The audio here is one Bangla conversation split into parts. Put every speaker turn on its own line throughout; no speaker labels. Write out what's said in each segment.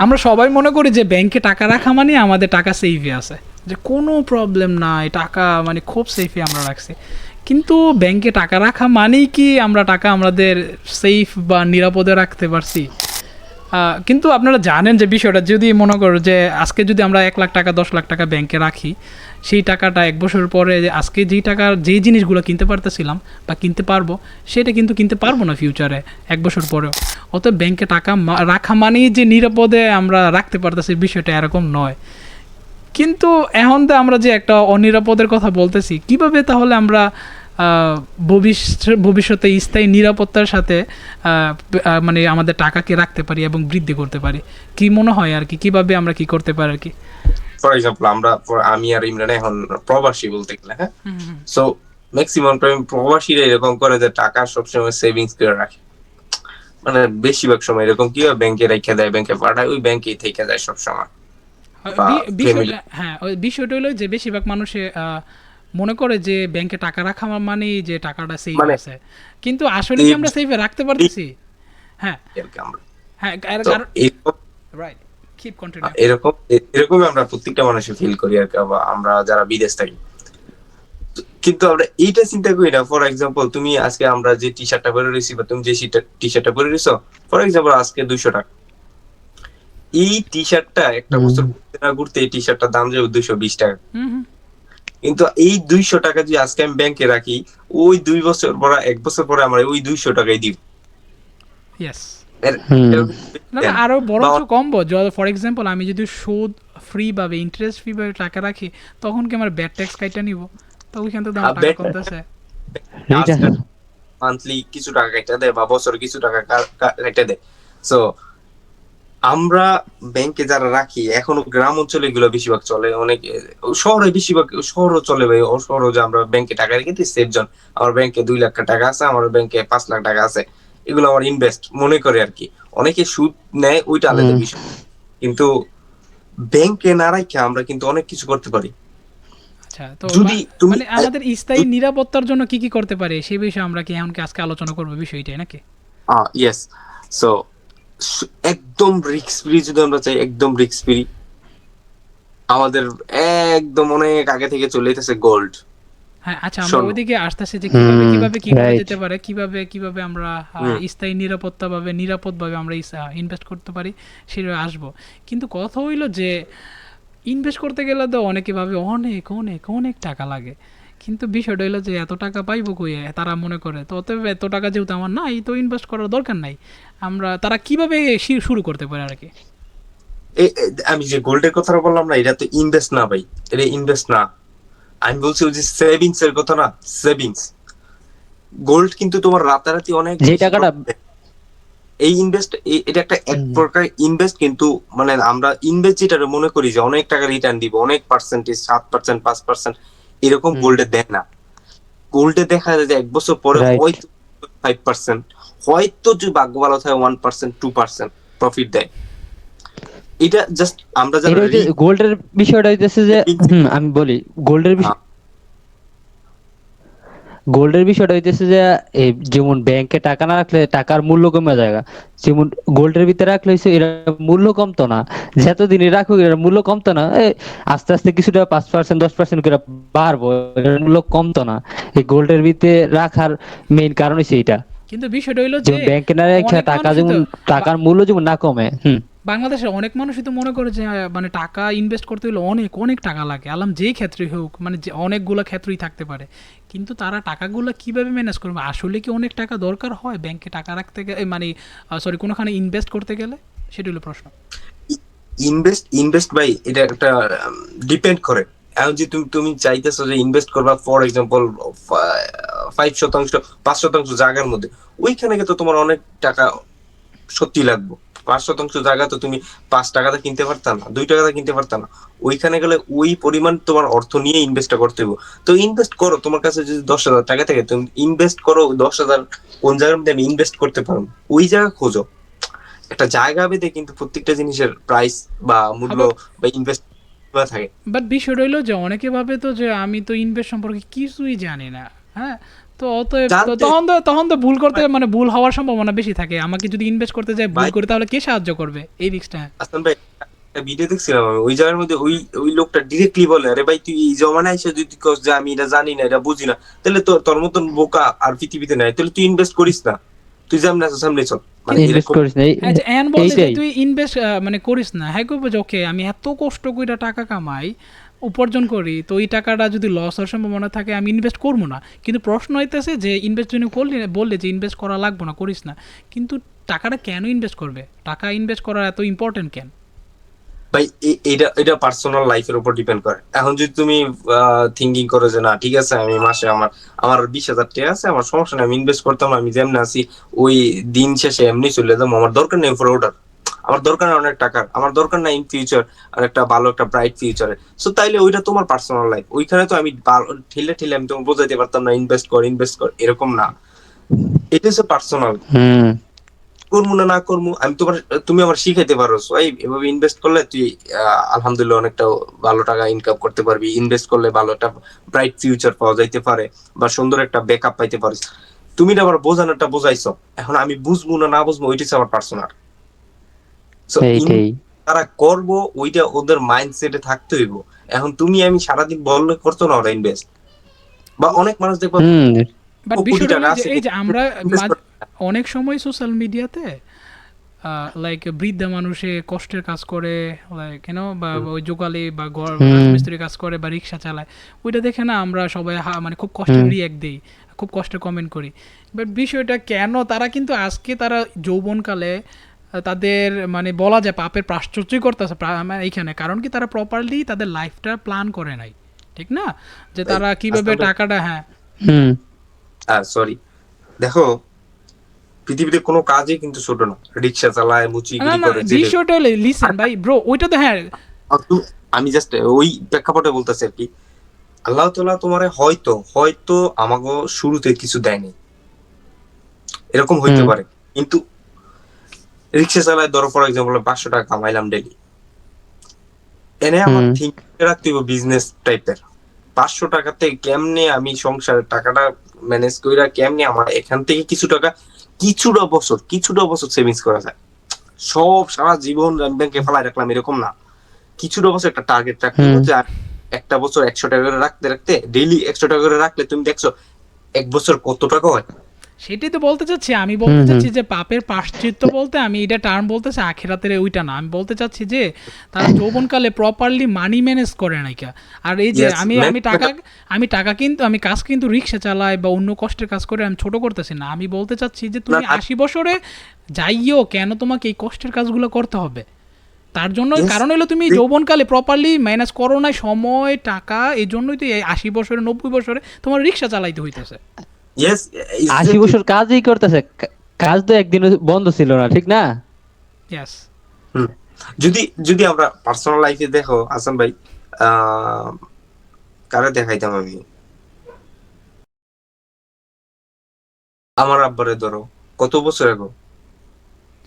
আমরা সবাই মনে করি যে ব্যাংকে টাকা রাখা মানে আমাদের টাকা সেফে আছে, যে কোনো প্রবলেম নাই, টাকা মানে খুব সেফে আমরা রাখছি। কিন্তু ব্যাংকে টাকা রাখা মানেই কি আমরা টাকা আমাদের সেফ বা নিরাপদে রাখতে পারছি? কিন্তু আপনারা জানেন যে বিষয়টা, যদি মনে করো যে আজকে যদি আমরা 1 লাখ টাকা 10 লাখ টাকা ব্যাংকে রাখি, সেই টাকাটা 1 বছর পরে আজকে যেই টাকার যেই জিনিসগুলো কিনতে পারতেছিলাম বা কিনতে পারবো, সেটা কিন্তু কিনতে পারবো না ফিউচারে 1 বছর পরেও। অতএব ব্যাংকে টাকা রাখা মানেই যে নিরাপদে আমরা রাখতে পারতেছি, বিষয়টা এরকম নয়। কিন্তু এখন তো আমরা যে একটা অনিরাপদের কথা বলতেছি, কিভাবে তাহলে আমরা ভবিষ্যতে স্থায়ী নিরাপত্তার সাথে মানে আমাদের টাকাকে রাখতে পারি এবং বৃদ্ধি করতে পারি? কি মনে হয় আর কি, কিভাবে আমরা কি করতে পারি আর কি?
ফর এক্সাম্পল আমি আর ইমরান এখন প্রবাসী বলতে গেলে, হ্যাঁ। সো ম্যাক্সিমাম টাইম প্রবাসীরা এরকম করে যে টাকা সবসময় সেভিংস করে রাখে, মানে বেশিরভাগ সময় এরকম কি হয়, ব্যাংকে রেখে দেয়, ব্যাংকে পাঠায়, ওই ব্যাংকেই থেকে যায় সবসময়। বা ফ্যামিলি,
বিষয়টা, হ্যাঁ, ওই বিষয়টা হলো যে বেশিরভাগ মানুষে মনে করে যে ব্যাংকে টাকা রাখা মানেই যে টাকাটা সেফ
মানে
আছে, কিন্তু আসলে কি
এই
আমরা সেফে রাখতে পারতেছি? হ্যাঁ,
আর কি আমরা।
হ্যাঁ,
তো এরকম
রাইট, কিপ কন্টিনিউ।
এরকম এরকমই আমরা প্রত্যেকটা মানুষে ফিল করি আর কি, বা আমরা যারা বিদেশ থাকি। কিন্তু আমরা এইটা চিন্তা করি না। ফর এক্সাম্পল, তুমি আজকে আমরা যে টি শার্টটা পরে রয়েছি, বা তুমি যে টি শার্টটা পরে রয়েছো, ফর এক্সাম্পল আজকে 200 টাকা। এই টি শার্টটা একটা
হুম।
বছর ঘুরতে না ঘুরতে এই টি শার্টটার দাম যাবে 220 টাকা।
হুম, হুম,
কিন্তু এই 200 টাকা যদি আজকে আমি ব্যাংকে রাখি, ওই 2 বছর পরে, 1 বছর পরে আমার ওই 200 টাকাই দিব।
ইয়েস।
হুম।
না না, আরও
বা
বরঞ্চ কমবো। ফর এক্সাম্পল আমি যদি সুদ ফ্রি ভাবে, ইন্টারেস্ট ফ্রি ভাবে টাকা রাখি, তখন কি আমার ব্যাড ট্যাক্স কাইটা নিব? তো ওইখান থেকে আমার টাকা কমতেছে।
এইটা
মান্থলি কিছু টাকা কেটে দেয়, বা বছরে কিছু টাকা কেটে দেয়। সো আমরা ব্যাংকে যারা রাখি, এখনো গ্রাম অঞ্চলে এগুলো বেশিরভাগ চলে, অনেক শহরে বেশিরভাগ, শহরও চলে ভাই, ও শহরও যে আমরা ব্যাংকে টাকা রেখে দিই সেফ জন। আমার ব্যাংকে 2 লাখ টাকা আছে, আমার ব্যাংকে 5 লাখ টাকা আছে, এগুলো আমার ইনভেস্ট মনে করে আর কি। অনেকে সুদ নেয়, ওইটা আলাদা
হুম।
বিষয়। কিন্তু ব্যাংকে না রাখে আমরা কিন্তু অনেক কিছু করতে পারি।
আচ্ছা, তো
যদি তুমি
মানে আমাদের স্থায়ী নিরাপত্তার জন্য কি কি করতে পারে সেই বিষয়ে আমরা কি এমনকি আজকে আলোচনা করবো বিষয়টাই নাকি?
ইয়েস। সো একদম রিস্ক ফ্রি যদি আমরা চাই, একদম রিস্ক ফ্রি, আমাদের একদম অনেক আগে থেকে চলে যেতেছে গোল্ড,
হ্যাঁ, আচ্ছা, আমরা
স্বর্ণ।
ওইদিকে আসতেছি যে কিভাবে
হুম।
কিভাবে কি করা
রাইট।
যেতে পারে, কিভাবে কিভাবে আমরা
হুম।
স্থায়ী নিরাপদভাবে আমরা ইনভেস্ট করতে পারি, সেটা আসবো। কিন্তু কথা হইলো যে ইনভেস্ট করতে গেলে তো অনেকে ভাবে অনেক অনেক অনেক টাকা লাগে। কিন্তু বিষয়টা হলো যে এত টাকা পাইবো কই, তারা মনে করে। তো অতএব এত টাকা যেহেতু আমার নাই, তো ইনভেস্ট করার দরকার নাই। তারা কিভাবে শুরু করতে পারে আর কি?
আমি যে গোল্ডের কথাটা বললাম না, এটা তো ইনভেস্ট না ভাই, এটা ইনভেস্ট না। আমি বলছি ওই যে সেভিংস এর কথা না, সেভিংস। গোল্ড কিন্তু তোমার রাতারাতি অনেক
যে
বেশি
টাকাটা
profit দেয়। এই ইনভেস্ট, এটা একটা এক
হুম,
প্রকার ইনভেস্ট, কিন্তু মানে আমরা ইনভেস্ট যেটা মনে করি যে অনেক টাকা রিটার্ন দিব, অনেক পার্সেন্টেজ, 7%, 5%, এরকম
হুম,
গোল্ডে দেয় না। গোল্ডে দেখা যায় যে 1 বছর পরে
রাইট।
হয়তো 5%, হয়তো যদি ভাগ্য ভালো থাকে 1%, 2% প্রফিট দেয়। এটা জাস্ট আমরা যারা
এটা হইতে গোল্ডের বিষয়টা হইতেছে যে আমি বলি গোল্ডের গোল্ডের বিষয়টা হইতেছে যে এই যেমন ব্যাংকে টাকা না রাখলে টাকার মূল্য কমে যায়, যেমন গোল্ডের ভিতরে রাখলে হইছে এর মূল্য কমতো না, যতদিনই রাখুক এর মূল্য কমতো না, আস্তে আস্তে কিছুটা 5% 10% করে বাড়বো, এর মূল্য কমতো না। এই গোল্ডের ভিতরে রাখার মেইন কারণ হচ্ছে এইটা,
কিন্তু বিষয়টা হইলো যে
যেমন ব্যাংকে না রেখে
অনেক
টাকা
মানুষই
যেমন
তো
টাকার মূল্য যেমন না কমে।
বাংলাদেশের অনেক মানুষই তো মনে করে যে মানে টাকা ইনভেস্ট করতে হলে অনেক অনেক টাকা লাগে, আলাম যেই ক্ষেত্রেই হোক, মানে যে অনেকগুলো ক্ষেত্রেই থাকতে পারে। কিন্তু তারা টাকাগুলো কিভাবে ম্যানেজ করবে? আসলে কি অনেক টাকা দরকার হয় ব্যাংকে টাকা রাখতে গেলে, মানে সরি, কোনোখানে ইনভেস্ট করতে গেলে? সেটা হলো প্রশ্ন।
ইনভেস্ট ভাই, এটা একটা ডিপেন্ড করে। এখন যে তুমি তুমি চাইতেছো যে ইনভেস্ট করবা, ফর এক্সাম্পল 5%, 5% জায়গার মধ্যে, ওইখানে তো তোমার অনেক টাকা সত্যি লাগবে। 5% জায়গা তো তুমি 5 টাকাতে কিনতে পারতা না, 2 টাকাতে কিনতে পারতা না। ওইখানে গেলে ওই পরিমাণ তোমার অর্থ নিয়ে ইনভেস্টটা করতে হবে। তো ইনভেস্ট করো, তোমার কাছে যদি 10,000 টাকা থাকে, তুমি ইনভেস্ট করো 10,000, কোন জায়গার মধ্যে আমি ইনভেস্ট করতে পারবো ওই জায়গা খোঁজো। একটা জায়গা ভেদে কিন্তু প্রত্যেকটা জিনিসের প্রাইস বা মূল্য
আবার
বা ইনভেস্ট থাকে।
বাট বিষয়টা হইলো যে অনেকে ভাবে তো যে আমি তো ইনভেস্ট সম্পর্কে কিছুই জানি না। হ্যাঁ, তো অতএব তখন তো ভুল করতে মানে ভুল হওয়ার সম্ভাবনা বেশি থাকে। আমাকে যদি ইনভেস্ট করতে যায় ভুল
ভাই
করি তাহলে কে সাহায্য করবে এই রিস্কটা?
হাসান ভাই, একটা ভিডিও দেখছিলাম আমি, ওই জায়গার মধ্যে ওই ওই লোকটা ডিরেক্টলি বলে, আরে ভাই তুই এই জমানায় এসে যদি কস যে আমি এটা জানি না, এটা বুঝি না, তাহলে তোর মতন বোকা আর পৃথিবীতে নাই, তাহলে তুই ইনভেস্ট করিস না, তুই সামনে আসো, সামনে চল। মানে
ইনভেস্ট
এরকম।
করিস না
হ্যাঁ, যে এন বলতে যে
এইটাই।
তুই ইনভেস্ট মানে করিস না, হ্যাঁ করবো যে ওকে আমি এত কষ্ট করে টাকা কামাই উপার্জন করি, তো এই টাকাটা যদি লস হওয়ার সম্ভাবনা থাকে আমি ইনভেস্ট করবো না। কিন্তু প্রশ্ন হইতেছে যে ইনভেস্ট যদি বললে যে ইনভেস্ট করা লাগবে না, করিস না, কিন্তু টাকাটা কেন ইনভেস্ট করবে? টাকা ইনভেস্ট করা এত ইম্পর্টেন্ট কেন?
ভাই এটা এটা পার্সোনাল লাইফের উপর ডিপেন্ড করে। এখন যদি তুমি থিঙ্কিং করো যে না ঠিক আছে, আমি মাসে আমার আমার 20,000 টাকা আছে, আমার সমস্যা নেই, আমি ইনভেস্ট করতাম, আমি যেমনি আছি ওই দিন শেষে এমনি চলে যাবো, আমার দরকার নেই ফর অর্ডার, আমার দরকার নেই অনেক টাকার, আমার দরকার নাই ইন ফিউচার আর একটা ভালো একটা ব্রাইট ফিউচারে। সো তাইলে ওইটা তোমার পার্সোনাল লাইফ, ওইখানে তো আমি ঠেলে ঠেলে আমি তোমাকে বোঝাইতে পারতাম না ইনভেস্ট কর এরকম না। এটা হচ্ছে পার্সোনাল।
হুম।
করবো না না করবো আমি তোমার, তুমি আমার শিখাইতে পারো so, এই এভাবে ইনভেস্ট করলে তুই আলহামদুলিল্লাহ অনেকটা ভালো টাকা ইনকাম করতে পারবি, ইনভেস্ট করলে ভালো একটা ব্রাইট ফিউচার পাওয়া যাইতে পারে বা সুন্দর একটা ব্যাকআপ পাইতে পারিস। তুমি এটা আবার বোঝানোটা বোঝাইছো, এখন আমি বুঝবো না না বুঝবো ওইটা হচ্ছে আমার পার্সোনাল। সো
এইটাই।
তারা করবো ওইটা ওদের মাইন্ডসেটে থাকতে হইব। এখন তুমি আমি সারাদিন বললে করতো না ওরা ইনভেস্ট, বা অনেক মানুষ দেখবো
হুম।
বাট
কোটি
বিষয়টা
টাকা
হলো যে
আছে
এই যে আমরা
ইনভেস্ট করে।
অনেক সময় সোশ্যাল মিডিয়াতে লাইক বৃদ্ধা মানুষে কষ্টের কাজ করে, লাইক বা ওই জোগালি বা
হুম।
রাজমিস্ত্রি কাজ করে বা রিক্সা চালায়, ওইটা দেখে না আমরা সবাই মানে খুব কষ্টের
হুম।
রিয়াক্ট দিই, খুব কষ্টের কমেন্ট করি। বাট বিষয়টা কেন, তারা কিন্তু আজকে তারা যৌবনকালে তাদের মানে বলা যায় পাপের প্রাশ্চর্যই করতেছে এইখানে, কারণ কি তারা প্রপারলি তাদের লাইফটা প্ল্যান করে নাই, ঠিক না? যে তারা কিভাবে টাকাটা, হ্যাঁ
হুম।
সরি, দেখো পৃথিবীতে কোনো কাজই কিন্তু ছোট না, রিক্সা চালায়
না
মুচিগিরি
না
করে জেলে।
বিষয়টা হলে লিসেন ভাই ব্রো, ওইটা তো হ্যাঁ
আমি জাস্ট ওই প্রেক্ষাপটে বলতেছি আর কি, আল্লাহ তাআলা তোমারে হয়তো হয়তো আমাকে শুরুতে কিছু দেয়নি, এরকম হইতে
হুম।
পারে, কিন্তু রিক্সা চালায় ধরো ফর এক্সাম্পল 500 টাকা কামাইলাম ডেইলি, এনে আমার
হুম।
থিঙ্ক রাখতে হবে বিজনেস টাইপের। 500 টাকাতে কেমনে আমি সংসারের টাকাটা ম্যানেজ কইরা কেমনে আমার এখান থেকে কিছুটা বছর সেভিংস করা যায়। সব সারা জীবন ব্যাংকে ফেলায় রাখলাম এরকম না, কিছুটা বছর একটা টার্গেট রাখতে হবে
হুম।
যে একটা বছর 100 টাকা করে রাখতে রাখতে ডেইলি 100 টাকা করে রাখলে তুমি দেখছো এক বছর কত টাকা হয়।
সেটাই তো বলতে চাচ্ছি, আমি
হুম।
বলতে
হুম।
চাচ্ছি যে পাপের প্রায়শ্চিত্ত বলতে আমি এটা টার্ম বলতেছি আখিরাতের ওইটা না, আমি বলতে চাচ্ছি যে তারা যৌবনকালে প্রপারলি মানি ম্যানেজ করে নাকি। আর এই যে
Yes,
আমি টাকা কিন্তু আমি কাজ কিন্তু রিক্সা চালাই বা অন্য কষ্টের কাজ করে আমি ছোট করতেছি না, আমি বলতে চাচ্ছি যে তুমি
না, না।
80 বছরে যাইও কেন তোমাকে এই কষ্টের কাজগুলো করতে হবে? তার জন্য
Yes,
কারণ হলো তুমি যৌবনকালে প্রপারলি ম্যানেজ করো না সময় টাকা, এই জন্যই তো এই 80 বছরে 90 বছরে তোমার রিক্সা চালাইতে হইতেছে।
ইয়েস
80 বছর কাজই করতেছে, কাজ তো একদিনও বন্ধ ছিল না, ঠিক না?
ইয়েস।
যদি যদি আমরা পার্সোনাল লাইফে দেখো হাসান ভাই, আহ, কারে দেখাইতাম আমি, আমার আব্বারে ধরো কত বছর আগে,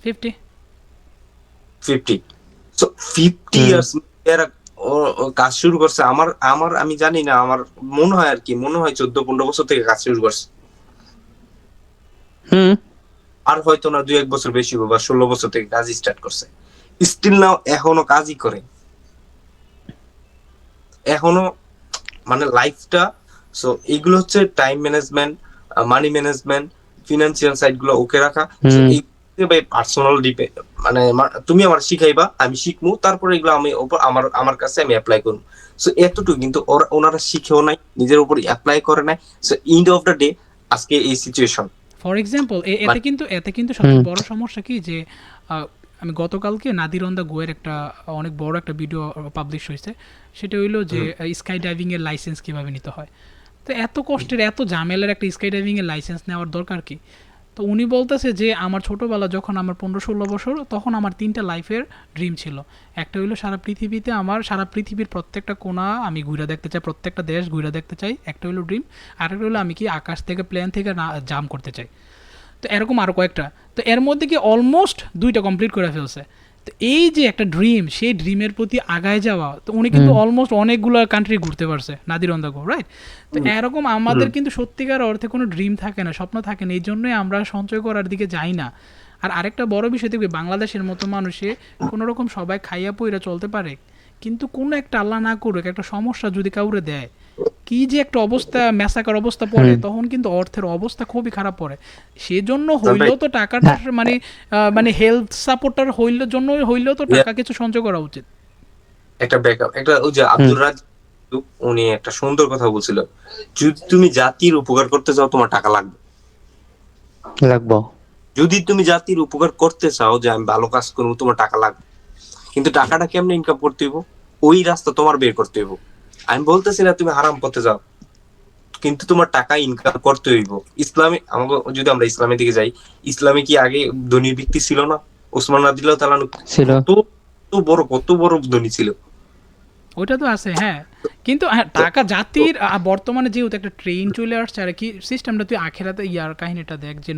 50।
50। সো 50
হুম।
ইয়ার্স এরা ও কাজ শুরু করছে, আমার আমার আমি জানি না, আমার মনে হয় আর কি, মনে হয় 14-15 বছর থেকে কাজ শুরু করছে,
হুম।
আর হয়তো না 2-1 বছর বেশি হবে, বা 16 বছর থেকে কাজ স্টার্ট করছে, স্টিল নাও এখনো কাজই করে, এখনো মানে লাইফটা। সো এইগুলো হচ্ছে time management, money management, financial side গুলো ওকে রাখা। So,
হুম।
এই পার্সোনাল মানে তুমি আমার শিখাইবা, আমি শিখবো, তারপরে এগুলো আমি আমার আমার কাছে আমি অ্যাপ্লাই করবো। সো এতটুকু, কিন্তু ওনারা শিখেও নাই, নিজের উপর অ্যাপ্লাই করে নাই। So end of the day আজকে এই সিচুয়েশন।
ফর এক্সাম্পল এতে কিন্তু
হুম।
সবচেয়ে বড় সমস্যা কি যে আমি গতকালকে নাদির অন দ্য গোয়ের একটা অনেক বড় একটা ভিডিও পাবলিশ হয়েছে, সেটা হইলো যে স্কাই ডাইভিং এর লাইসেন্স কিভাবে নিতে হয়। তো এত কষ্টের এত ঝামেলার একটা স্কাই ডাইভিং এর লাইসেন্স নেওয়ার দরকার কি? তো উনি বলতেছে যে আমার ছোটোবেলা যখন আমার 15-16 বছর, তখন আমার 3টা লাইফের ড্রিম ছিল। একটা হইলো সারা পৃথিবীর প্রত্যেকটা কোণা আমি ঘুরে দেখতে চাই, প্রত্যেকটা দেশ ঘুরে দেখতে চাই, একটা হইলো ড্রিম। আর একটা হলো আমি কি আকাশ থেকে প্লেন থেকে জাম করতে চাই। তো এরকম আরও কয়েকটা, তো এর মধ্যে কি অলমোস্ট 2টা কমপ্লিট করে ফেলছে, তো এই যে একটা ড্রিম, সেই ড্রিমের প্রতি আগায় যাওয়া, তো উনি কিন্তু অলমোস্ট অনেকগুলো কান্ট্রি ঘুরতে পারছে Nadir on the go, right? তো এরকম আমাদের কিন্তু সত্যিকার অর্থে কোনো ড্রিম থাকে না, স্বপ্ন থাকে না, এই জন্যই আমরা সঞ্চয় করার দিকে যাই না। আর আরেকটা বড় বিষয় দেখবে, বাংলাদেশের মতো মানুষে কোনো রকম সবাই খাইয়া পইরা চলতে পারে, কিন্তু কোনো একটা আল্লাহ না করুক একটা সমস্যা যদি কাউরে দেয়, কি যে একটা অবস্থা, ম্যাসাকার অবস্থা পড়ে, তখন কিন্তু অর্থের অবস্থা খুবই খারাপ পড়ে। সেজন্য হইলেও তো টাকাটা মানে মানে হেলথ সাপোর্টার হইলেও তো টাকা কিছু সঞ্চয় করা উচিত।
একটা ব্যাকআপ, একটা ওই যে আব্দুর রাজ্জাক, উনি একটা সুন্দর কথা বলছিল, যদি তুমি জাতির উপকার করতে চাও তোমার টাকা লাগবে।
লাগবো।
যদি তুমি জাতির উপকার করতে চাও যে আমি ভালো কাজ করবো, তোমার টাকা লাগবে। কিন্তু টাকাটা কেমনে ইনকাম করতে হইব, ওই রাস্তা তোমার বের করতে হইব। আমি বলতেছি না তুমি হারাম পথে যাও, কিন্তু তোমার টাকা ইনকাম করতে হইব। ইসলামে আমাকে, যদি আমরা ইসলামের দিকে যাই, ইসলামে কি আগে ধনী ব্যক্তি ছিল না? ওসমান রাদিয়াল্লাহু তাআলা
ছিল।
কত বড় ধনী ছিল।
ওইটা তো আছে, হ্যাঁ। কিন্তু হ্যাঁ, টাকা জাতির বর্তমানে যেহেতু একটা ট্রেন চলে আসছে, আর কি সিস্টেমটা তুই আখেরাতে ইয়ার কাহিনীটা দেখ, যে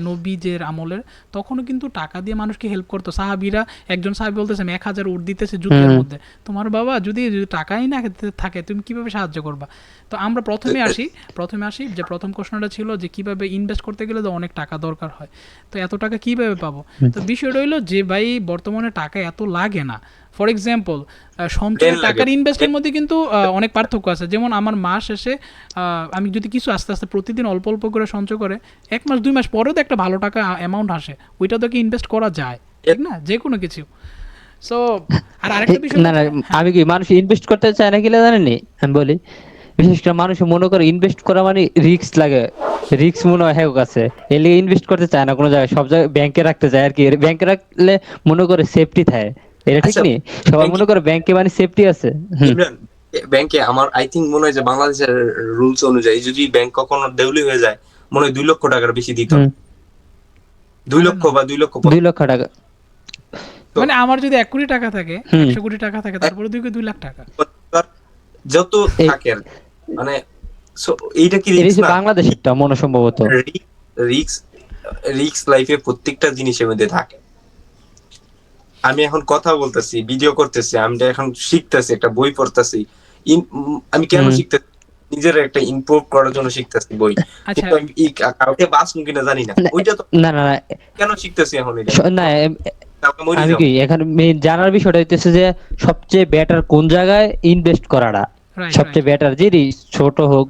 নবীজের আমলের তখনও কিন্তু টাকা দিয়ে মানুষকে হেল্প করতো। সাহাবীরা, একজন সাহাবী বলতেছে আমি 1000 উট দিতেছে যুদ্ধের মধ্যে, তোমার বাবা যদি টাকাই না থাকে তুমি কিভাবে সাহায্য করবা? তো আমরা প্রথমে আসি যে প্রথম প্রশ্নটা ছিল যে কিভাবে ইনভেস্ট করতে গেলে তো অনেক টাকা দরকার হয়, তো এত টাকা কিভাবে পাবো? তো বিষয়টা হইলো যে ভাই বর্তমানে টাকা এত লাগে না। ফর এক্সাম্পল, সঞ্চয় টাকার ইনভেস্টের মধ্যে কিন্তু অনেক পার্থক্য আছে। যেমন আমার মাস শেষে আমি যদি কিছু আস্তে আস্তে প্রতিদিন অল্প অল্প করে সঞ্চয় করে 1 মাস 2 মাস পরেও তো একটা ভালো টাকা অ্যামাউন্ট আসে, ওইটা তো কি ইনভেস্ট করা যায়, ঠিক না? যে কোনো কিছু। সো আর আরেকটা বিষয়,
না না, আমি কি মানুষ ইনভেস্ট করতে চায় না কিনা জানেননি আমি বলি, বিশেষ করে মানুষ মনে করে ইনভেস্ট করা মানে রিস্ক লাগে, রিস্ক মনে হয় হ্যাঁ কাছে, এর লিগে ইনভেস্ট করতে চায় না কোনো জায়গায়, সব জায়গায় ব্যাংকে রাখতে চায় আর কি। ব্যাংকে রাখলে মনে করে সেফটি থাকে, এটা ঠিক
আচ্ছা,
নেই? সবাই মনে করে ব্যাংকে মানে সেফটি আছে।
ইমরান, ব্যাংকে আমার আই থিঙ্ক মনে হয় যে বাংলাদেশের রুলস অনুযায়ী যদি ব্যাংক কখনো দেউলি হয়ে যায়, মনে হয় 2 লক্ষ টাকার বেশি দিত। 2 লক্ষ বা 2 লক্ষ
2 লক্ষ টাকা।
তো
মানে আমার যদি 1 কোটি টাকা থাকে, 100 কোটি টাকা থাকে, তারপরে 2 লাখ টাকা
যত থাকে আর কি। মানে এইটা কি
এটা
রিস্ক
হচ্ছে
না?
বাংলাদেশেরটা মনে সম্ভবত।
রিস্ক, রিস্ক লাইফে প্রত্যেকটা জিনিসের মধ্যে থাকে। আমি এখন কথা বলতেছি, ভিডিও করতেছি, আমি এখন শিখতেছি, একটা বই পড়তেছি। আমি কেন শিখতেছি? নিজের একটা ইমপ্রুভ করার জন্য শিখতেছি বই।
আচ্ছা,
কিন্তু আমি কাউকে বাঁচবো কিনা জানি না, ওইটা তো
না না না
কেন শিখতেছি এখন এটা?
না,
কাউকে মরে
আমি
যাবো।
কি এখানে মেইন জানার বিষয়টা হইতেছে যে সবচেয়ে বেটার কোন জায়গায় ইনভেস্ট করাটা,
রাইট
সবচেয়ে বেটার যেই ছোট হোক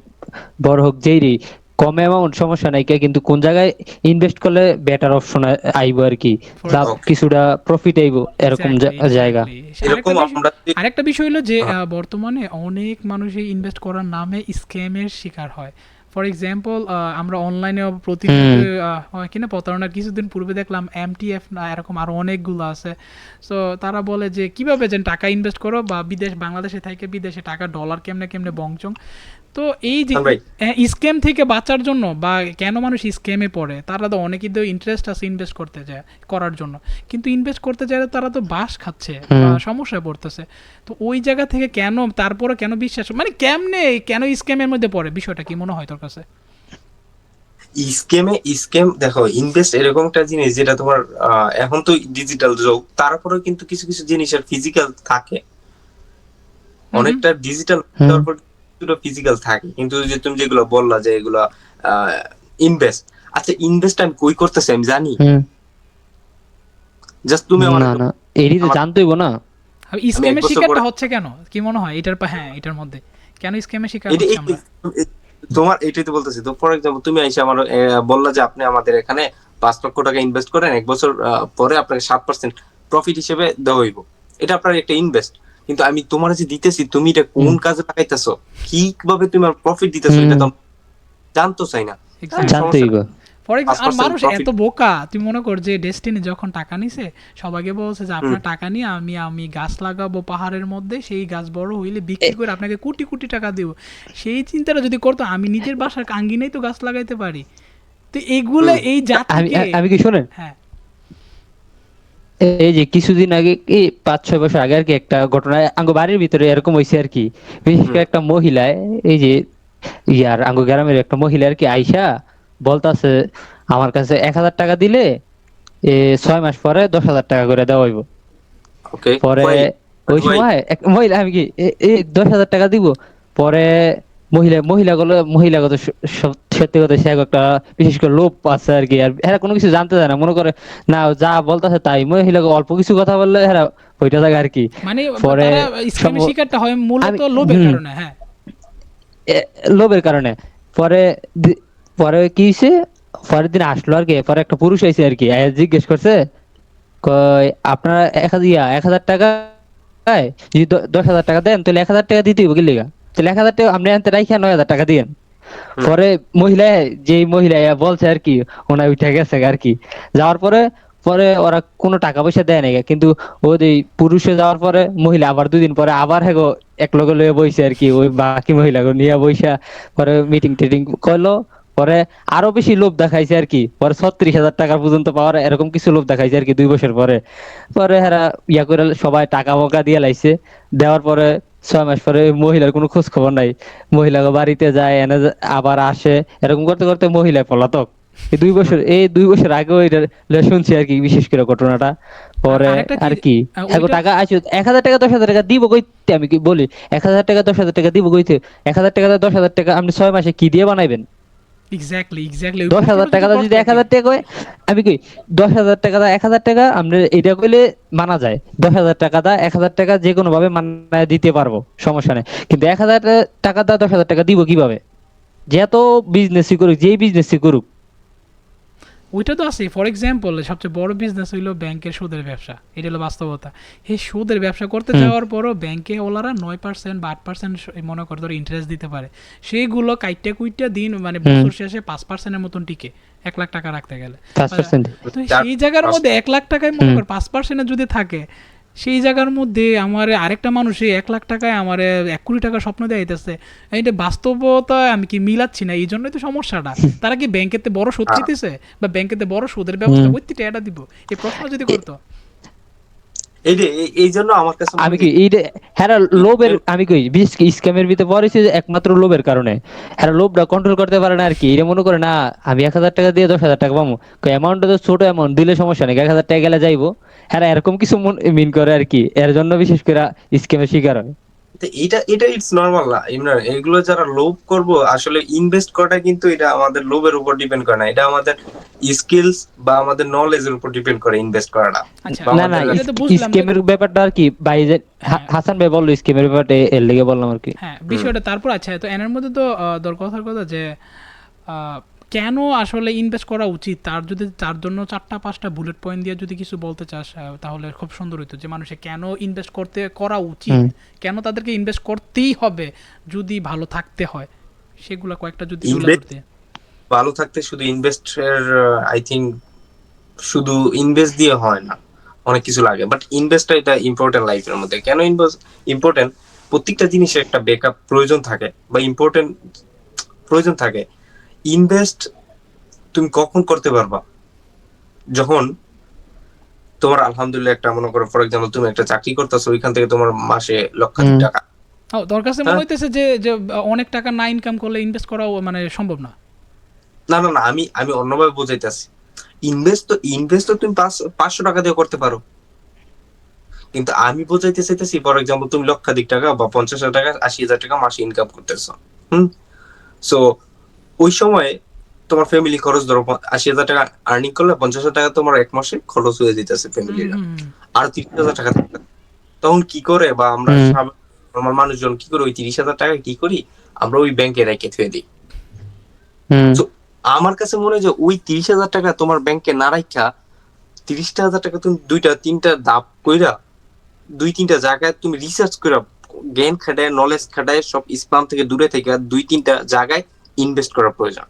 বড় হোক, যেই কম অ্যামাউন্ট সমস্যা নাই, কিন্তু কোন জায়গায় ইনভেস্ট করলে বেটার অপশন আইবো আর কি, লাভ
Okay.
কিছুটা প্রফিট আইবো এরকম জায়গা।
এরকম আমরা
আরেকটা বিষয় হলো যে বর্তমানে অনেক মানুষই ইনভেস্ট করার নামে স্ক্যামের শিকার হয়। ফর এক্সাম্পল, আমরা অনলাইনে প্রতিনিয়ত হয় কিনা প্রতারণার, কিছুদিন পূর্বে দেখলাম MTF না এরকম আরো অনেকগুলো আছে। সো তারা বলে যে কিভাবে যেন টাকা ইনভেস্ট করো, বা বাংলাদেশে থেকে বিদেশে টাকা ডলার কেমনে কেমনে বংচং। তো এই যে
ভাই,
স্ক্যাম থেকে বাঁচার জন্য, বা কেন মানুষ স্ক্যামে পড়ে, তারা তো অনেকেই তো ইন্টারেস্ট আছে ইনভেস্ট করতে যায় করার জন্য, কিন্তু ইনভেস্ট করতে চাইলে তারা তো বাস খাচ্ছে বা সমস্যায় পড়তেছে। তো ওই জায়গা থেকে কেন, তারপরে কেন বিশ্বাস, মানে কেন স্ক্যামের মধ্যে পড়ে, বিষয়টা কি মনে হয় তোর কাছে?
স্ক্যাম দেখো, ইনভেস্ট এরকম একটা জিনিস যেটা তোমার এখন তো ডিজিটাল যুগ, তারপরেও কিন্তু কিছু কিছু জিনিসের ফিজিক্যাল থাকে। অনেকটা ডিজিটাল, তারপর ফিজিক্যাল থাকে। কিন্তু ওই যে তুমি যেগুলো বললা যে এগুলা ইনভেস্ট, আচ্ছা ইনভেস্ট আমি কই করতেছি আমি জানি? জাস্ট তুমি আমার
না না, এটি তো জানতে হইব না।
স্ক্যামের শিকারটা হচ্ছে কেন, কি মনে হয় এটার মধ্যে কেন স্ক্যামের শিকার হচ্ছে আমরা?
তোমার এটাই তো বলতেছি। তো ফর এক্সাম্পল তুমি আইসা আমার বললা যে আপনি আমাদের এখানে 5 লক্ষ টাকা ইনভেস্ট করেন, 1 বছর পরে আপনাকে 7% প্রফিট হিসেবে দেওয়া হইব। এটা আপনার একটা ইনভেস্ট। কিন্তু আমি তোমার যে দিতেছি, তুমি এটা কোন কাজে লাগাইতেছো, কিভাবে তুমি প্রফিট দিতেছো, এটা তো জানতো চাই না।
জানতে হইব।
ফর এক্সাম্পল, মানুষ এত বোকা, তুই মনে কর যে ডেস্টিনি যখন টাকা নিছে, সবাইকে বলছে যে আপনার টাকা নিয়ে আমি গাছ লাগাবো পাহাড়ের মধ্যে, সেই গাছ বড় হইলে বিক্রি করে আপনাকে কোটি কোটি টাকা দেবো। সেই চিন্তাটা যদি করতো, আমি নিজের বাসার আঙ্গিনায় তো গাছ লাগাইতে পারি। তো এইগুলো এই জাতিকে,
আমি কি শোনেন,
হ্যাঁ
এই যে কিছুদিন আগে, এই 5-6 বছর আগে আর কি, একটা ঘটনা আঙ্গ বাড়ির ভিতরে এরকম হয়েছে আর কি। বিশেষ করে একটা মহিলা, এই যে আঙ্গ গ্রামের একটা মহিলা আর কি আইসা বলতাছে আমার কাছে 1000 টাকা দিলে 6 মাস পরে 10,000 টাকা করে দেওয়া হইব।
ওকে
পরে ওই সময় এক মহিলা আমি কি 10,000 টাকা দিব। পরে মহিলাগত সত্যি কথা সে একটা বিশেষ করে লোভ আছে আর কি, আর এরা কোনো কিছু জানতে চায় না, মনে করে না যা বলতেছে তাই, মহিলাকে অল্প কিছু কথা বললে এরা ওইটা থাকে আর কি।
মানে
পরে
তারা স্ক্যামের শিকারটা হয় মূলত লোভের কারণে। হ্যাঁ,
লোভের কারণে। পরে পরে কি হয়েছে, পরের দিন আসলো আর কি, পরে একটা পুরুষ আইছে আর কি, জিজ্ঞেস করছে কয় আপনারা 1,000 টাকা যদি 10,000 টাকা দেন তাহলে 1,000 টাকা দিতে হইব কি লিগা, তাহলে 1,000 টাকা আপনি আনতে রাইখা 9,000 টাকা দিয়েন। পরে মহিলা বলছে আর কি, ওনার উঠে গেছে আর কি। যাওয়ার পরে পরে ওরা কোনো টাকা পয়সা দেয় নাই, কিন্তু ওই পুরুষে যাওয়ার পরে মহিলা আবার 2 দিন পরে আবার হেগো এক লগে লয়ে বইছে আর কি, ওই বাকি মহিলাকে নিয়ে বইসা পরে মিটিং টিটিং করলো। পরে আরো বেশি লোভ দেখাইছে আর কি, পরে 36,000 টাকা পর্যন্ত পাওয়ার এরকম কিছু লোভ দেখাইছে আর কি 2 বছর পরে। পরে হেরা ইয়া করে সবাই টাকা বকা দিয়ে লাইছে। দেওয়ার পরে 6 মাস পরে ওই মহিলার কোনো খোঁজ খবর নাই। মহিলাকে বাড়িতে যায় এনে আবার আসে, এরকম করতে করতে মহিলা পলাতক। এই 2 বছর আগেও এটা শুনছি আর কি, বিশেষ করে ঘটনাটা। পরে
আরেকটা
আর কি
ওইটা
টাকা আসে 1,000 টাকা 10,000 টাকা দিব কইতে, আমি কি বলি 1,000 টাকা 10,000 টাকা দিব কইতে, 1,000 টাকা 10,000 টাকা আপনি 6 মাসে কি দিয়ে বানাইবেন?
এক্স্যাক্টলি
10,000 টাকা যদি 1,000 টাকা কয়, আমি কই 10,000 টাকা দা 1,000 টাকা আপনি এটা কইলে মানা যায়। 10,000 টাকা দা 1,000 টাকা যে কোনো ভাবে মানায় দিতে পারবো, সমস্যা নেই। কিন্তু 1,000 টাকা দা 10,000 টাকা দিব কিভাবে? যে এত বিজনেসই করুক, যেই বিজনেসই করুক।
ওইটা তো আছে। ফর এক্সাম্পল সবচেয়ে বড় বিজনেস হইলো ব্যাংকের সুদের ব্যবসা, এটা হলো বাস্তবতা। এই সুদের ব্যবসা করতে যাওয়ার পরও ব্যাংকে ওলারা 9% বা 8% মনে করে ধরো ইন্টারেস্ট দিতে পারে। সেইগুলো কাইটটা কুইটটা দিন মানে বছর শেষে 5%-এর মতন টিকে 1 লাখ টাকা রাখতে গেলে।
5%।
তো সেই জায়গার মধ্যে 1 লাখ টাকায় মনে কর 5% যদি থাকে, সেই জায়গার মধ্যে আমার আরেকটা মানুষ 1 লাখ টাকায় আমার 1 কোটি টাকার স্বপ্ন দেখাইতেছে। এটা বাস্তবতা আমি কি মিলাচ্ছি না, এই জন্যই তো সমস্যাটা। তারা কি ব্যাংকেতে বড় সুদ খেতেছে বা ব্যাংকেতে বড় সুদের ব্যবস্থা করতে এটা দিব, এই প্রশ্ন যদি করতো।
এই জন্য আমার কাছে
আমি কি এই হ্যাঁ লোভের, আমি কই বিশেষ স্ক্যামের ভিতরে পড়েছে যে একমাত্র লোভের কারণে। হ্যাঁ লোভটা কন্ট্রোল করতে পারে না আর কি। এটা মনে করে না আমি 1,000 টাকা দিয়ে 10,000 টাকা পাবো, অ্যামাউন্টটা তো ছোট অ্যামাউন্ট, দিলে সমস্যা নেই, 1,000 টাকা গেলে যাইবো। হ্যাঁ এরকম কিছু মিন করে আর কি, এর জন্য বিশেষ করে স্ক্যামের শিকার হয়।
তো এটা ইটস নরমাল না ইমরান। এগুলো যারা লোভ করবো, আসলে ইনভেস্ট করাটা কিন্তু এটা আমাদের লোভের উপর ডিপেন্ড করে না, এটা আমাদের স্কিলস বা আমাদের নলেজের উপর ডিপেন্ড করে ইনভেস্ট করাটা।
আচ্ছা,
না না
এটা তো বুঝলাম।
স্ক্যামের ব্যাপারটা আর কি ভাই যে হাসান ভাই বললো স্ক্যামের ব্যাপারটা, এর লেগে বললাম আর কি।
হ্যাঁ বিষয়টা তারপর আচ্ছা, তো এর মধ্যে তো কথার কথা যে কেন আসলে ইনভেস্ট করা উচিত, তার জন্য 4-5টা বুলেট পয়েন্ট দিয়ে যদি কিছু বলতে চাস তাহলে খুব সুন্দর হইতো। যে মানুষে কেন ইনভেস্ট করা উচিত, কেন তাদেরকে ইনভেস্ট করতেই হবে যদি ভালো থাকতে হয়, সেগুলো কয়েকটা যদি
ভালো থাকতে শুধু ইনভেস্টের আই থিংক শুধু ইনভেস্ট দিয়ে হয় না, অনেক কিছু লাগে। বাট ইনভেস্টটা এটা ইম্পর্টেন্ট লাইফের মধ্যে। কেন ইম্পর্টেন্ট? প্রত্যেকটা জিনিসের একটা ব্যাকআপ প্রয়োজন থাকে বা ইম্পর্টেন্ট প্রয়োজন থাকে। ইনভেস্ট তুমি কখন করতে পারবা? যখন তোমার আলহামদুলিল্লাহ একটা মনে করো ফর এক্সাম্পল তুমি একটা চাকরি করতেছো, ওইখান থেকে তোমার মাসে লক্ষাধিক টাকা।
তোর কাছে মনে হইতেছে যে অনেক টাকা না ইনকাম করলে ইনভেস্ট করা মানে সম্ভব না?
না না না, আমি অন্যভাবে বোঝাইতেছি। ইনভেস্ট তো তুমি 500 টাকা দিয়ে করতে পারো, কিন্তু আমি বোঝাইতে চাইতেছি ফর এক্সাম্পল তুমি লক্ষাধিক টাকা বা 50,000 টাকা 80,000 টাকা মাসে ইনকাম করতেছো। সো ওই সময় তোমার ফ্যামিলি খরচ ধরো 80,000 টাকা আর্নিং করলে 50,000 টাকা তোমার এক মাসে খরচ হয়ে যেতেছে ফ্যামিলির, আর 30,000 টাকা থাকবে। তখন কি করে বা আমরা আমার মানুষজন কি করে ওই 30,000 টাকা কি করি, আমরা ওই ব্যাংকে রেখে থুয়ে দিই। আমার কাছে মনে হয় যে ওই 30,000 টাকা তোমার ব্যাংকে না রাখা, 30,000 টাকা তুমি 2-3টা ধাপ কইরা 2-3টা জায়গায় তুমি রিসার্চ কইরা জ্ঞান খাটায় নলেজ খাটায় সব স্প্যাম থেকে দূরে থেকে 2-3টা জায়গায় ইনভেস্ট করা প্রয়োজন।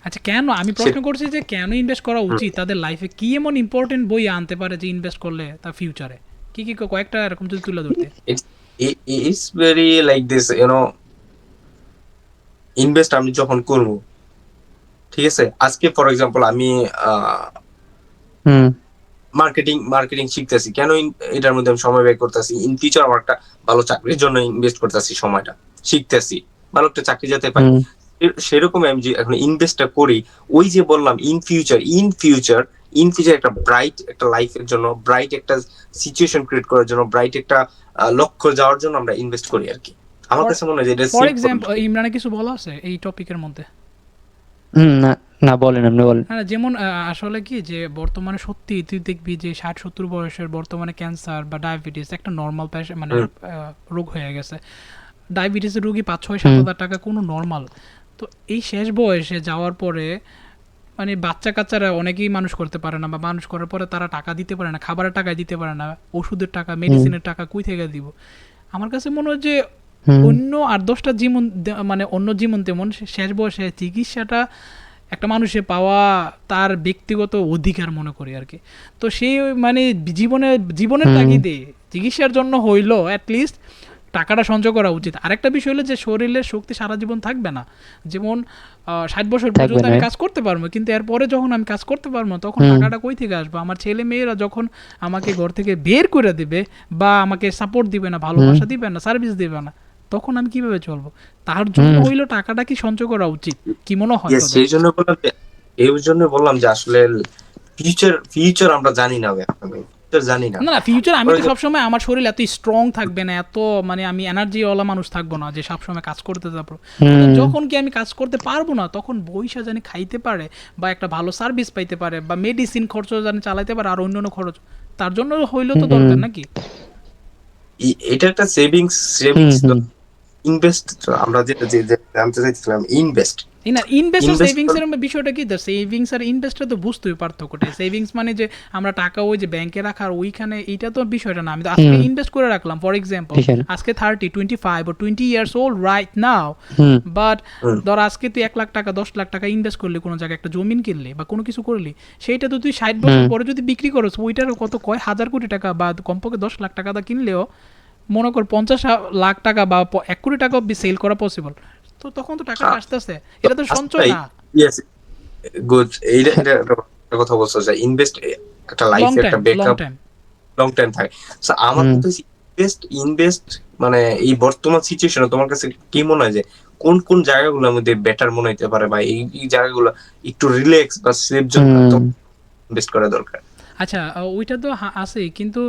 আচ্ছা কেন আমি প্রশ্ন করছি যে কেন ইনভেস্ট করা উচিত, তাদের লাইফে কি এমন ইম্পর্টেন্ট বই আনতে পারে যে ইনভেস্ট করলে তার ফিউচারে কি কয়েকটা এরকম যদি তুলে ধরতে।
It's very like this invest আমি যখন করব, ঠিক আছে, আজকে ফর এক্সাম্পল আমি মার্কেটিং শিখতেছি, কেন এটার মধ্যে আমি সময় ব্যয় করতেছি? ইন ফিউচার আমার একটা ভালো চাকরির জন্য ইনভেস্ট করতেছি, সময়টা শিখতেছি, ভালো একটা চাকরি যাতে পাই। সেরকম আমি যে এখন ইনভেস্টটা করি, ওই যে বললাম ইন ফিউচার একটা ব্রাইট একটা লাইফের জন্য, ব্রাইট একটা সিচুয়েশন ক্রিয়েট করার জন্য, ব্রাইট একটা লক্ষ্য যাওয়ার জন্য আমরা ইনভেস্ট করি আর কি। আমার
ফর
কাছে মনে হয় যে এটা
ফর
সিম্পল।
এক্সাম্পল ইমরানে কিছু বলা আছে এই টপিকের মধ্যে?
না না, বলেন, আপনি বলেন।
হ্যাঁ, যেমন আসলে কি যে বর্তমানে সত্যি তুই দেখবি যে 60-70 বয়সের বর্তমানে ক্যান্সার বা ডায়াবেটিস একটা নর্মাল মানে রোগ হয়ে গেছে। ডায়াবেটিসের রোগী 5-6-7 হাজার টাকা কোনো নর্মাল। তো এই শেষ বয়সে যাওয়ার পরে মানে বাচ্চা কাচ্চারা অনেকেই মানুষ করতে পারে না, বা মানুষ করার পরে তারা টাকা দিতে পারে না, খাবারের টাকা দিতে পারে না, ওষুধের টাকা, মেডিসিনের টাকা কই থেকে দিব? আমার কাছে মনে হয় যে অন্য 8-10টা জীবন মানে অন্য জীবন তেমন শেষ বয়সে চিকিৎসাটা একটা মানুষের পাওয়া তার ব্যক্তিগত অধিকার মনে করি আর কি। তো সেই মানে জীবনের তাগিদে চিকিৎসার জন্য হইলো অ্যাটলিস্ট টাকাটা সঞ্চয় করা উচিত। আরেকটা বিষয় হলো যে শরীরের শক্তি সারা জীবন থাকবে না। যেমন 60 বছর পর্যন্ত
থাকবে
আমি
না।
কাজ করতে পারবো, কিন্তু এরপরে যখন আমি কাজ করতে পারবো তখন টাকাটা কই থেকে আসবে? আমার ছেলে মেয়েরা যখন আমাকে ঘর থেকে বের করে দিবে বা আমাকে সাপোর্ট দিবে না, ভালোবাসা দিবে না, সার্ভিস দিবে না, তখন আমি কিভাবে চলবো? তার জন্য হইলো টাকাটা কি সঞ্চয় করা উচিত, কি মনে হয় তোদের?
সেই জন্য বললাম যে, এই জন্য বললাম যে আসলে ফিউচার আমরা জানি না ভাই, আমি ফিউচার জানি না।
না না, ফিউচার আমি তো সবসময় আমার শরীর এত স্ট্রং থাকবে না, এত মানে আমি এনার্জিওয়ালা মানুষ থাকবো না যে সবসময় কাজ করতে যাবো। যখন কি আমি কাজ করতে পারবো না তখন বইসা জানি খাইতে পারে বা একটা ভালো সার্ভিস পাইতে পারে বা মেডিসিন খরচ জানি চালাইতে পারে আর অন্যান্য খরচ, তার জন্য হইলো তো দরকার নাকি?
এটা একটা সেভিংস ইনভেস্ট, আমরা যেটা যে যে জানতে চাইছিলাম ইনভেস্ট
না, ইনভেস্ট আর
ইনভেস্ট
সেভিংস এর বিষয়টা কি? সেভিংস আর ইনভেস্টটা তো বুঝতেই পার্থক্যটা। সেভিংস মানে যে আমরা টাকা ওই যে ব্যাংকে রাখার ওইখানে, এইটা তো বিষয়টা না। আমি তো আজকে ইনভেস্ট করে রাখলাম, ফর এক্সাম্পল আজকে 30, 25 or 20 years old right now, but ধর আজকে তুই 1 লাখ টাকা 10 লাখ টাকা ইনভেস্ট করলি কোনো জায়গায়, একটা জমিন কিনলি বা কোনো কিছু করলি, সেইটা তো তুই 60 বছর পরে যদি বিক্রি করস ওইটার কত কয় হাজার কোটি টাকা বা কমপক্ষে 10 লাখ টাকা দা কিনলেও মনে কর 50 লাখ টাকা বা 1 কোটি টাকা সেল করা পসিবল। তো তখন তো টাকা আসতেছে, এটা তো সঞ্চয় না।
Yes, good. এইটা এটা একটা কথা বলছো যে ইনভেস্ট একটা
লং
লাইফে একটা
time, long
backup
time.
Long time থাকে। সো আমার কিন্তু ইনভেস্ট মানে এই বর্তমান সিচুয়েশনে তোমার কাছে কি মনে হয় যে কোন কোন জায়গাগুলোর মধ্যে বেটার মনে হতে পারে, বা এই জায়গাগুলো একটু রিল্যাক্স বা সেফ জন্য ইনভেস্ট করা দরকার?
আচ্ছা, ওইটা তো আছেই, কিন্তু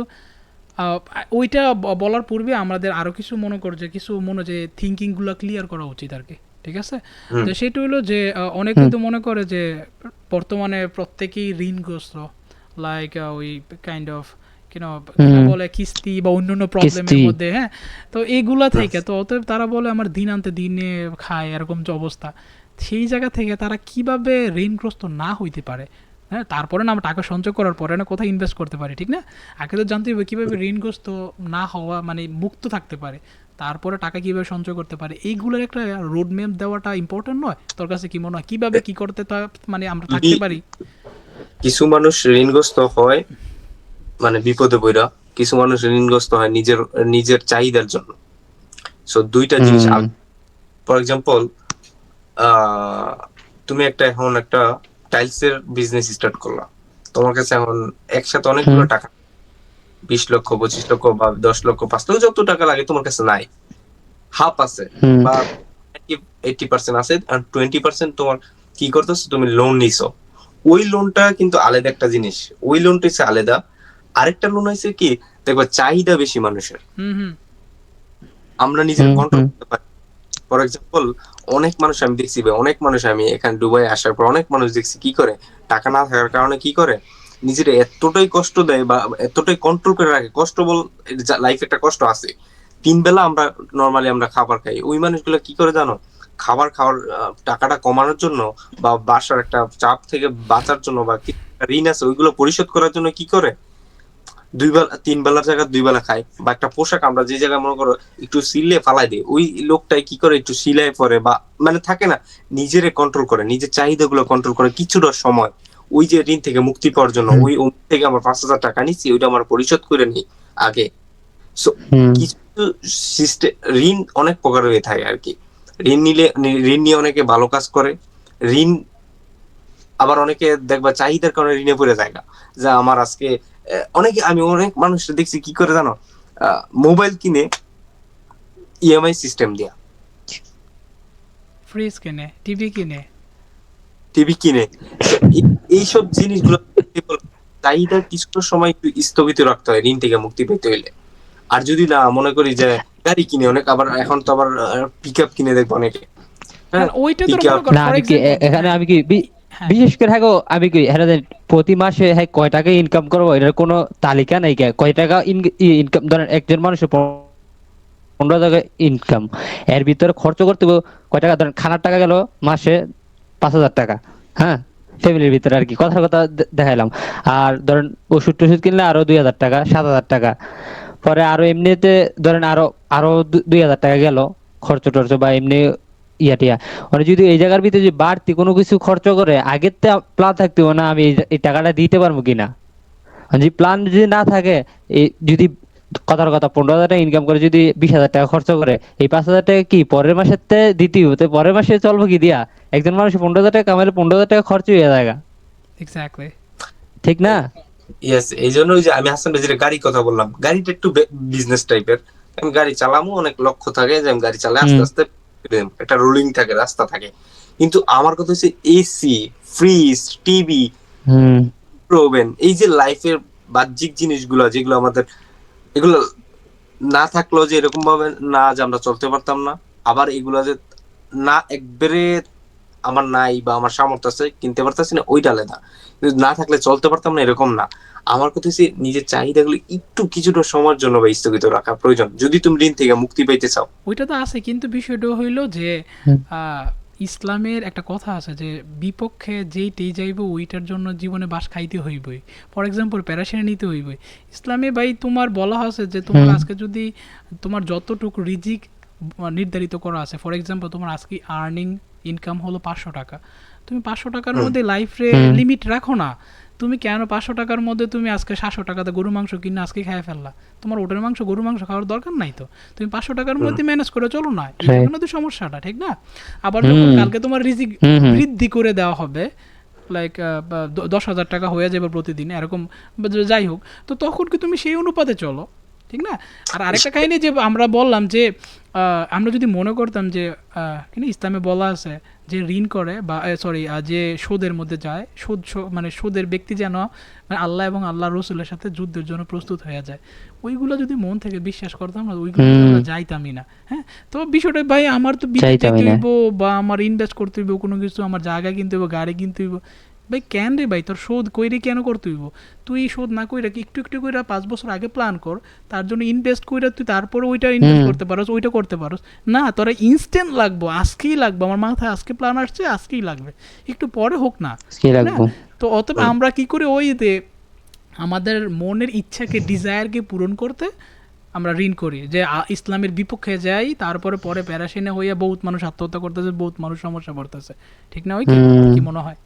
ওইটা বলার পূর্বে আমাদের আরো কিছু মনে কর যে কিছু যে থিঙ্কিংগুলো ক্লিয়ার করা উচিত আর কি, ঠিক আছে? তো সেটা হলো যে অনেকে তো মনে করে যে বর্তমানে প্রত্যেকেই ঋণগ্রস্ত, লাইক ওই কাইন্ড অফ বলে কিস্তি বা অন্যান্য প্রবলেমের মধ্যে, হ্যাঁ। তো এইগুলা থেকে তো অতএব তারা বলে আমার দিন আনতে দিনে খায়, এরকম যে অবস্থা। সেই জায়গা থেকে তারা কিভাবে ঋণগ্রস্ত না হইতে পারে? হ্যাঁ, তারপরে না আমরা টাকা সঞ্চয় করার পরে না কোথায় ইনভেস্ট করতে পারি, ঠিক না? আগে তো জানতে হবে কীভাবে ঋণগ্রস্ত না হওয়া মানে মুক্ত থাকতে পারে, তারপরে টাকা কীভাবে সঞ্চয় করতে পারে। এইগুলোর একটা রোড ম্যাপ দেওয়াটা ইম্পর্টেন্ট নয়? তোর কাছে কি মনে হয় কীভাবে কি করতে মানে আমরা থাকতে পারি?
কিছু মানুষ ঋণগ্রস্ত হয় মানে বিপদে পড়া, কিছু মানুষ ঋণগ্রস্ত হয় নিজের নিজের চাহিদার জন্য। সো দুইটা জিনিস। ফর এক্সাম্পল, তুমি এখন একটা টাইলস এর বিজনেস স্টার্ট করলা, তোমার কাছে এখন একসাথে অনেকগুলো টাকা, 20 লক্ষ 25 লক্ষ বা 10 লক্ষ 5 লক্ষ যত টাকা লাগে তোমার কাছে নাই, হাফ আছে বা 80% আছে, আর 20% তোমার কি করতেছো, তুমি লোন নিছো। ওই লোনটা কিন্তু আলাদা একটা জিনিস, ওই লোনটা হচ্ছে আলাদা। আরেকটা লোন হয়েছে কি, দেখবা চাহিদা বেশি মানুষের, আমরা নিজের কন্ট্রোল করতে পারি। ফর এক্সাম্পল, অনেক মানুষ আমি দেখছি, অনেক মানুষ আমি এখানে দুবাই আসার পর অনেক মানুষ দেখছি কি করে, টাকা না থাকার কারণে কি করে, নিজের এতটাই কষ্ট দেয় বা এতটাই কন্ট্রোল করে রাখে। কষ্ট বল, লাইফে একটা কষ্ট আছে। 3 বেলা আমরা নরমালি আমরা খাবার খাই, ওই মানুষগুলো কি করে জানো, খাওয়ার টাকাটা কমানোর জন্য বা বাসার একটা চাপ থেকে বাঁচার জন্য বা ঋণ আছে ওইগুলো পরিশোধ করার জন্য কি করে, 2 বেলা 3 বেলার জায়গায় 2 বেলা খায়। বা একটা পোশাক আমরা যে জায়গায় মনে করো একটু সিলে ফালাই দিই, ওই লোকটাই কি করে একটু সিলাই পরে বা মানে থাকে না, নিজেরে কন্ট্রোল করে, নিজের চাহিদাগুলো কন্ট্রোল করে কিছুটা সময়। ওই যে ঋণ থেকে মুক্তি পাওয়ার জন্য ওই থেকে আমার 5,000 টাকা নিচ্ছি, ওইটা আমার পরিশোধ করে নি আগে। সো কিছু সিস্টেম, ঋণ অনেক প্রকার হয়ে থাকে আর কি। ঋণ নিয়ে অনেকে ভালো কাজ করে, ঋণ আবার অনেকে দেখবা চাহিদার কারণে ঋণে পড়ে যায়, যা আমার আজকে আমি অনেক মানুষ দেখছি কি করে জানো, মোবাইল কিনে ইএমআই সিস্টেম দিয়া,
ফ্রিজ কিনে, টিভি কিনে।
টিভি কিনে। তো এইসব জিনিসগুলো চাহিদা কিছুটা সময় একটু স্থগিত রাখতে হয় ঋণ থেকে মুক্তি পেতে হইলে। আর যদি না মনে করি যে গাড়ি কিনে অনেক, আবার এখন তো আবার পিক আপ কিনে দেখবো অনেকে। হ্যাঁ,
কারণ ওইটা তোর
পিক
মনে
আপ।
কর
না
ফর
আমি কি
এক্সাম্পল,
এখানে
হ্যাঁ
আমি কি
হ্যাঁ
বিশেষ করে হ্যাঁ গো, আমি কি হ্যাঁ প্রতি মাসে হ্যাঁ কয় টাকা ইনকাম করবো এটার কোনো তালিকা নাই কে? কয় টাকা ইনকাম ধরেন একজন মানুষের 15 টাকা ইনকাম, এর ভিতরে খরচ করতে হবে কয় টাকা? ধরেন খানার টাকা গেল মাসে 5,000 টাকা, হ্যাঁ ফ্যামিলির ভিতরে আর কি কথার কথা দেখাইলাম। আর ধরেন ওষুধ টষুধ কিনলে আরো 2,000 টাকা, 7,000 টাকা। পরে আরো এমনিতে ধরেন আরো আরো 2,000 টাকা গেল খরচ টর্চ বা এমনি ইয়া টিয়া। মানে যদি এই জায়গার ভিতরে যদি বাড়তি কোনো কিছু খরচ করে আগের তে প্ল্যান থাকতে হবে না আমি এই টাকাটা দিতে পারবো কিনা। আর যদি প্ল্যান যদি না থাকে, এই যদি কথার কথা 15,000 টাকা ইনকাম করে যদি 20,000 টাকা খরচ করে, এই 5,000 টাকা কি পরের মাসের তে দিতেই হতে, পরের মাসে চলবো কি দিয়া? একজন মানুষ 15,000 টাকা কামাইলে 15,000 টাকা খরচ হয়ে যায়,
এক্স্যাক্টলি।
ঠিক না?
ইয়েস, এই জন্য ওই যে আমি হাসান ভাই যেটা গাড়ির কথা বললাম, গাড়িটা একটু বিজনেস টাইপের। আমি গাড়ি চালামো, অনেক লক্ষ্য থাকে যে আমি গাড়ি চালাই আস্তে
হুম
আস্তে, একটা রোলিং থাকে, রাস্তা থাকে। কিন্তু আমার কথা হচ্ছে এসি, ফ্রিজ, টিভি,
হুম
ওভেন, এই যে লাইফের বাহ্যিক জিনিসগুলো যেগুলো আমাদের, এগুলো না থাকলেও যে এরকম ভাবে না যে আমরা চলতে পারতাম না, আবার এগুলো যে না একবারে আমার নাই বা আমার সামর্থ্য আছে কিনতে পারতাছি না, ওইটা আলাদা। কিন্তু না থাকলে চলতে পারতাম না এরকম না। আমার কথা হচ্ছে নিজের চাহিদাগুলো একটু কিছুটা সময়ের জন্য বা স্থগিত রাখা প্রয়োজন, যদি তুমি ঋণ থেকে মুক্তি পাইতে চাও।
ওইটা তো আছে, কিন্তু বিষয়টা হইলো যে
হুম
আহ, ইসলামের একটা কথা আছে যে বিপক্ষে যেইটাই যাইব ওইটার জন্য জীবনে বাস খাইতে হইবই। ফর এক্সাম্পল প্যারাশানি নিতে হইবই। ইসলামে ভাই তোমার বলা আছে যে তোমার
হুম
আজকে যদি তোমার যতটুকু রিজিক নির্ধারিত করা আছে, ফর এক্সাম্পল তোমার আজকে আর্নিং ইনকাম হলো 500 টাকা, তুমি 500 টাকার
হুম।
মধ্যে লাইফে
হুম
লিমিট রাখো না। তুমি কেন 500 টাকার মধ্যে তুমি আজকে 700 টাকাতে গরু মাংস কিনে আজকে খেয়ে ফেললা? তোমার ওটার মাংস গরু মাংস খাওয়ার দরকার নাই তো। তুমি 500 টাকার
হুম।
মধ্যে ম্যানেজ করে চলো না, এই
right
জন্য তো সমস্যাটা, ঠিক না? আবার যখন
হুম
কালকে তোমার রিজিক
হুম হুম
বৃদ্ধি করে দেওয়া হবে, লাইক 10,000 টাকা হয়ে যাবে প্রতিদিন এরকম, বা যাই হোক, তো তখন কি তুমি সেই অনুপাতে চলো, ঠিক না? আর আরেকটা কাহিনী যে আমরা বললাম যে আমরা যদি মনে করতাম যে কিন্তু ইসলামে বলা আছে যে ঋণ করে বা সরি যে সুদের মধ্যে যায়, মানে সুদের ব্যক্তি যেন মানে আল্লাহ এবং আল্লাহ রসুলের সাথে যুদ্ধের জন্য প্রস্তুত হয়ে যায়, ওইগুলো যদি মন থেকে বিশ্বাস করতাম না, ওইগুলো আমরা যাইতামই না। হ্যাঁ, তো বিষয়টা ভাই আমার তো বিদেশ
চাইতামই
যেতে
না।
হইব বা আমার ইনভেস্ট করতে হইব কোনো কিছু, আমার জায়গা কিনতে হইব, গাড়ি কিনতে হইব, ভাই কেন রে ভাই তোর শোধ কইরে কেন করতে হইব? তুই শোধ না কইরা কি একটু একটু কইরা 5 বছর আগে প্ল্যান কর, তার জন্য ইনভেস্ট কইরা তুই তারপরে ওইটা ইনভেস্ট
হুম
করতে পারোস, ওইটা করতে পারোস। না তোরা ইনস্ট্যান্ট লাগবো, আজকেই লাগবে, আমার মাথায় আজকে প্ল্যান আসছে আজকেই লাগবে, একটু পরে হোক না,
কি
ঠিক না?
রাখবো?
তো অতএব আমরা কি করি, ওই যে আমাদের মনের ইচ্ছাকে ডিজায়ারকে পূরণ করতে আমরা ঋণ করি, যে ইসলামের বিপক্ষে যাই, তারপরে পরে প্যারাশিনে হইয়া বহুত মানুষ আত্মহত্যা করতেছে, বহুত মানুষ সমস্যা পড়তেছে, ঠিক না? ওই কি
হুম
কি মনে হয়?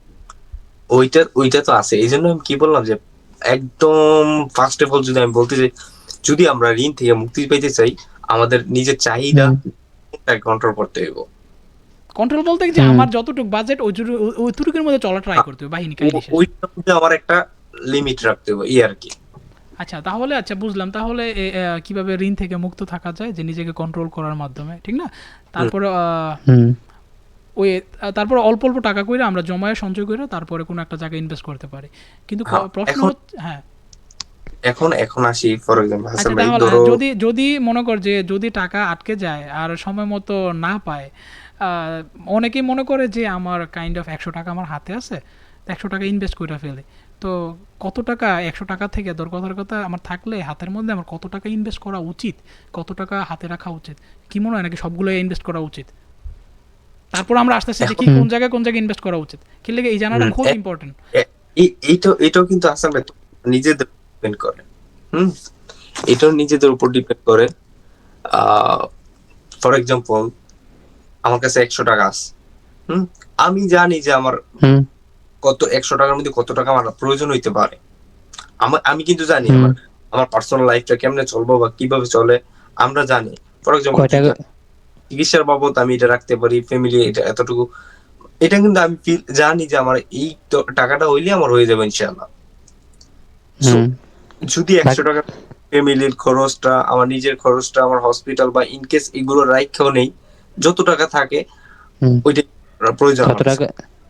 ওইটা তো আছে, এই জন্য আমি কি বললাম যে একদম ফার্স্ট অফ অল যদি আমি বলতে চাই, যদি আমরা ঋণ থেকে মুক্তি পেতে চাই, আমাদের নিজের চাহিদা
হুম
কন্ট্রোল করতে হইব।
কন্ট্রোল বলতে যে
হুম
আমার যতটুকু বাজেট ওইটুকুর মধ্যে চলা ট্রাই করতে হবে, বাহিনী কাহিনী শেষ।
ওইটার মধ্যে আমার একটা লিমিট রাখতে হবে, এই আর কি।
আচ্ছা তাহলে, আচ্ছা বুঝলাম, তাহলে কিভাবে ঋণ থেকে মুক্ত থাকা যায়, যে নিজেকে কন্ট্রোল করার মাধ্যমে, ঠিক না? তারপরে
হুম
ওই তারপরে অল্প অল্প টাকা করে আমরা জমায়ে সঞ্চয় করে তারপরে কোনো একটা জায়গায় ইনভেস্ট করতে পারি। কিন্তু
হ্যাঁ,
প্রশ্ন
এখন
হ্যাঁ,
এখন আসি ফর এক্সাম্পল
আচ্ছা
হাসান ভাই,
তাহলে
ধরো
যদি যদি মনে কর যে যদি টাকা আটকে যায় আর সময় মতো না পায়, অনেকেই মনে করে যে আমার কাইন্ড অফ 100 টাকা আমার হাতে আছে, 100 টাকা ইনভেস্ট করে ফেলে। তো কত টাকা, 100 টাকা থেকে দর কথার কথা আমার থাকলে হাতের মধ্যে আমার কত টাকা ইনভেস্ট করা উচিত, কত টাকা হাতে রাখা উচিত, কি মনে হয় নাকি সবগুলো ইনভেস্ট করা উচিত? তারপর আমরা আসতেছি যে কি
এখন-
কোন জায়গায় ইনভেস্ট করা উচিত, কি লাগে এই জানাটা খুব ইম্পর্টেন্ট।
এইটাও কিন্তু হাসান ভাই নিজেদের ডিপেন্ড করে। হুম, এটাও নিজেদের উপর ডিপেন্ড করে। ফর এক্সাম্পল আমার কাছে 100 টাকা আছে। হুম, আমি জানি যে আমার
হুম
কত 100 টাকার মধ্যে কত টাকা আমার প্রয়োজন হইতে পারে। আমি কিন্তু জানি
হুম
আমার আমার পার্সোনাল লাইফটা কেমনে চলবো বা কিভাবে চলে আমরা জানি। ফর এক্সাম্পল
কয় টাকা?
চিকিৎসার বাবদ আমি এটা রাখতে পারি, ফ্যামিলি এটা এতটুকু, এটা কিন্তু আমি জানি যে আমার এই টাকাটা হইলে আমার হয়ে যাবে ইনশাআল্লাহ। So,
হুম
যদি 100 টাকা ফ্যামিলির খরচটা, আমার নিজের খরচটা, আমার হসপিটাল বা ইনকেস এগুলো রাইখাও নেই, যত টাকা থাকে
হুম।
ওইটা প্রয়োজন
কত
আমার কাছে।
টাকা?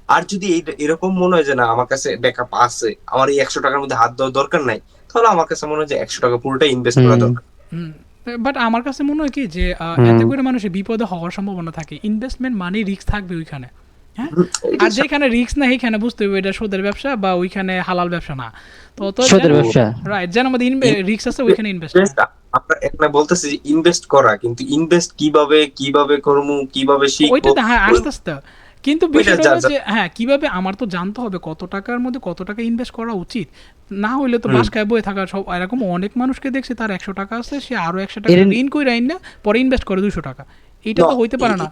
আর যদি এরকম মনে হয় যে না আমার কাছে ব্যাকআপ আছে, আমার এই 100 টাকার মধ্যে হাত দেওয়ার দরকার নাই, তাহলে আমার কাছে মনে হয় যে 100 টাকা পুরোটাই ইনভেস্ট করা
হুম,
দরকার।
বাট আমার কাছে মনে হয় কি যে এতে
হুম,
করে মানুষের বিপদে হওয়ার সম্ভাবনা থাকে। ইনভেস্টমেন্ট মানে রিস্ক থাকবে ওইখানে, হ্যাঁ।
এটা
আর যেখানে রিস্ক না সেইখানে বুঝতে হবে এটা সুদের ব্যবসা বা ওইখানে হালাল ব্যবসা না। তো তো যেন
সুদের ব্যবসা।
রাইট, যেন আমাদের রিস্ক আছে ওইখানে ইনভেস্ট
ইনভেস্ট আমরা একটা বলতেছি যে ইনভেস্ট করা, কিন্তু ইনভেস্ট কিভাবে কিভাবে করবো, কিভাবে
ওইটা
শিখবো,
তো হ্যাঁ আস্তে আস্তে, কিন্তু
ওইটা
বিষয়টা
যা
হলো
যা
যে হ্যাঁ কিভাবে আমার তো জানতে হবে কত টাকার মধ্যে কত টাকা ইনভেস্ট করা উচিত। না হইলে তো বাসকায় বয়ে থাকা সব এরকম অনেক মানুষকে দেখছি তার 100 টাকা আছে, সে আরো 100 টাকা
এর
ঋণ করে আইন না পরে ইনভেস্ট করে 200 টাকা। এইটা
না,
তো হইতে পারে না।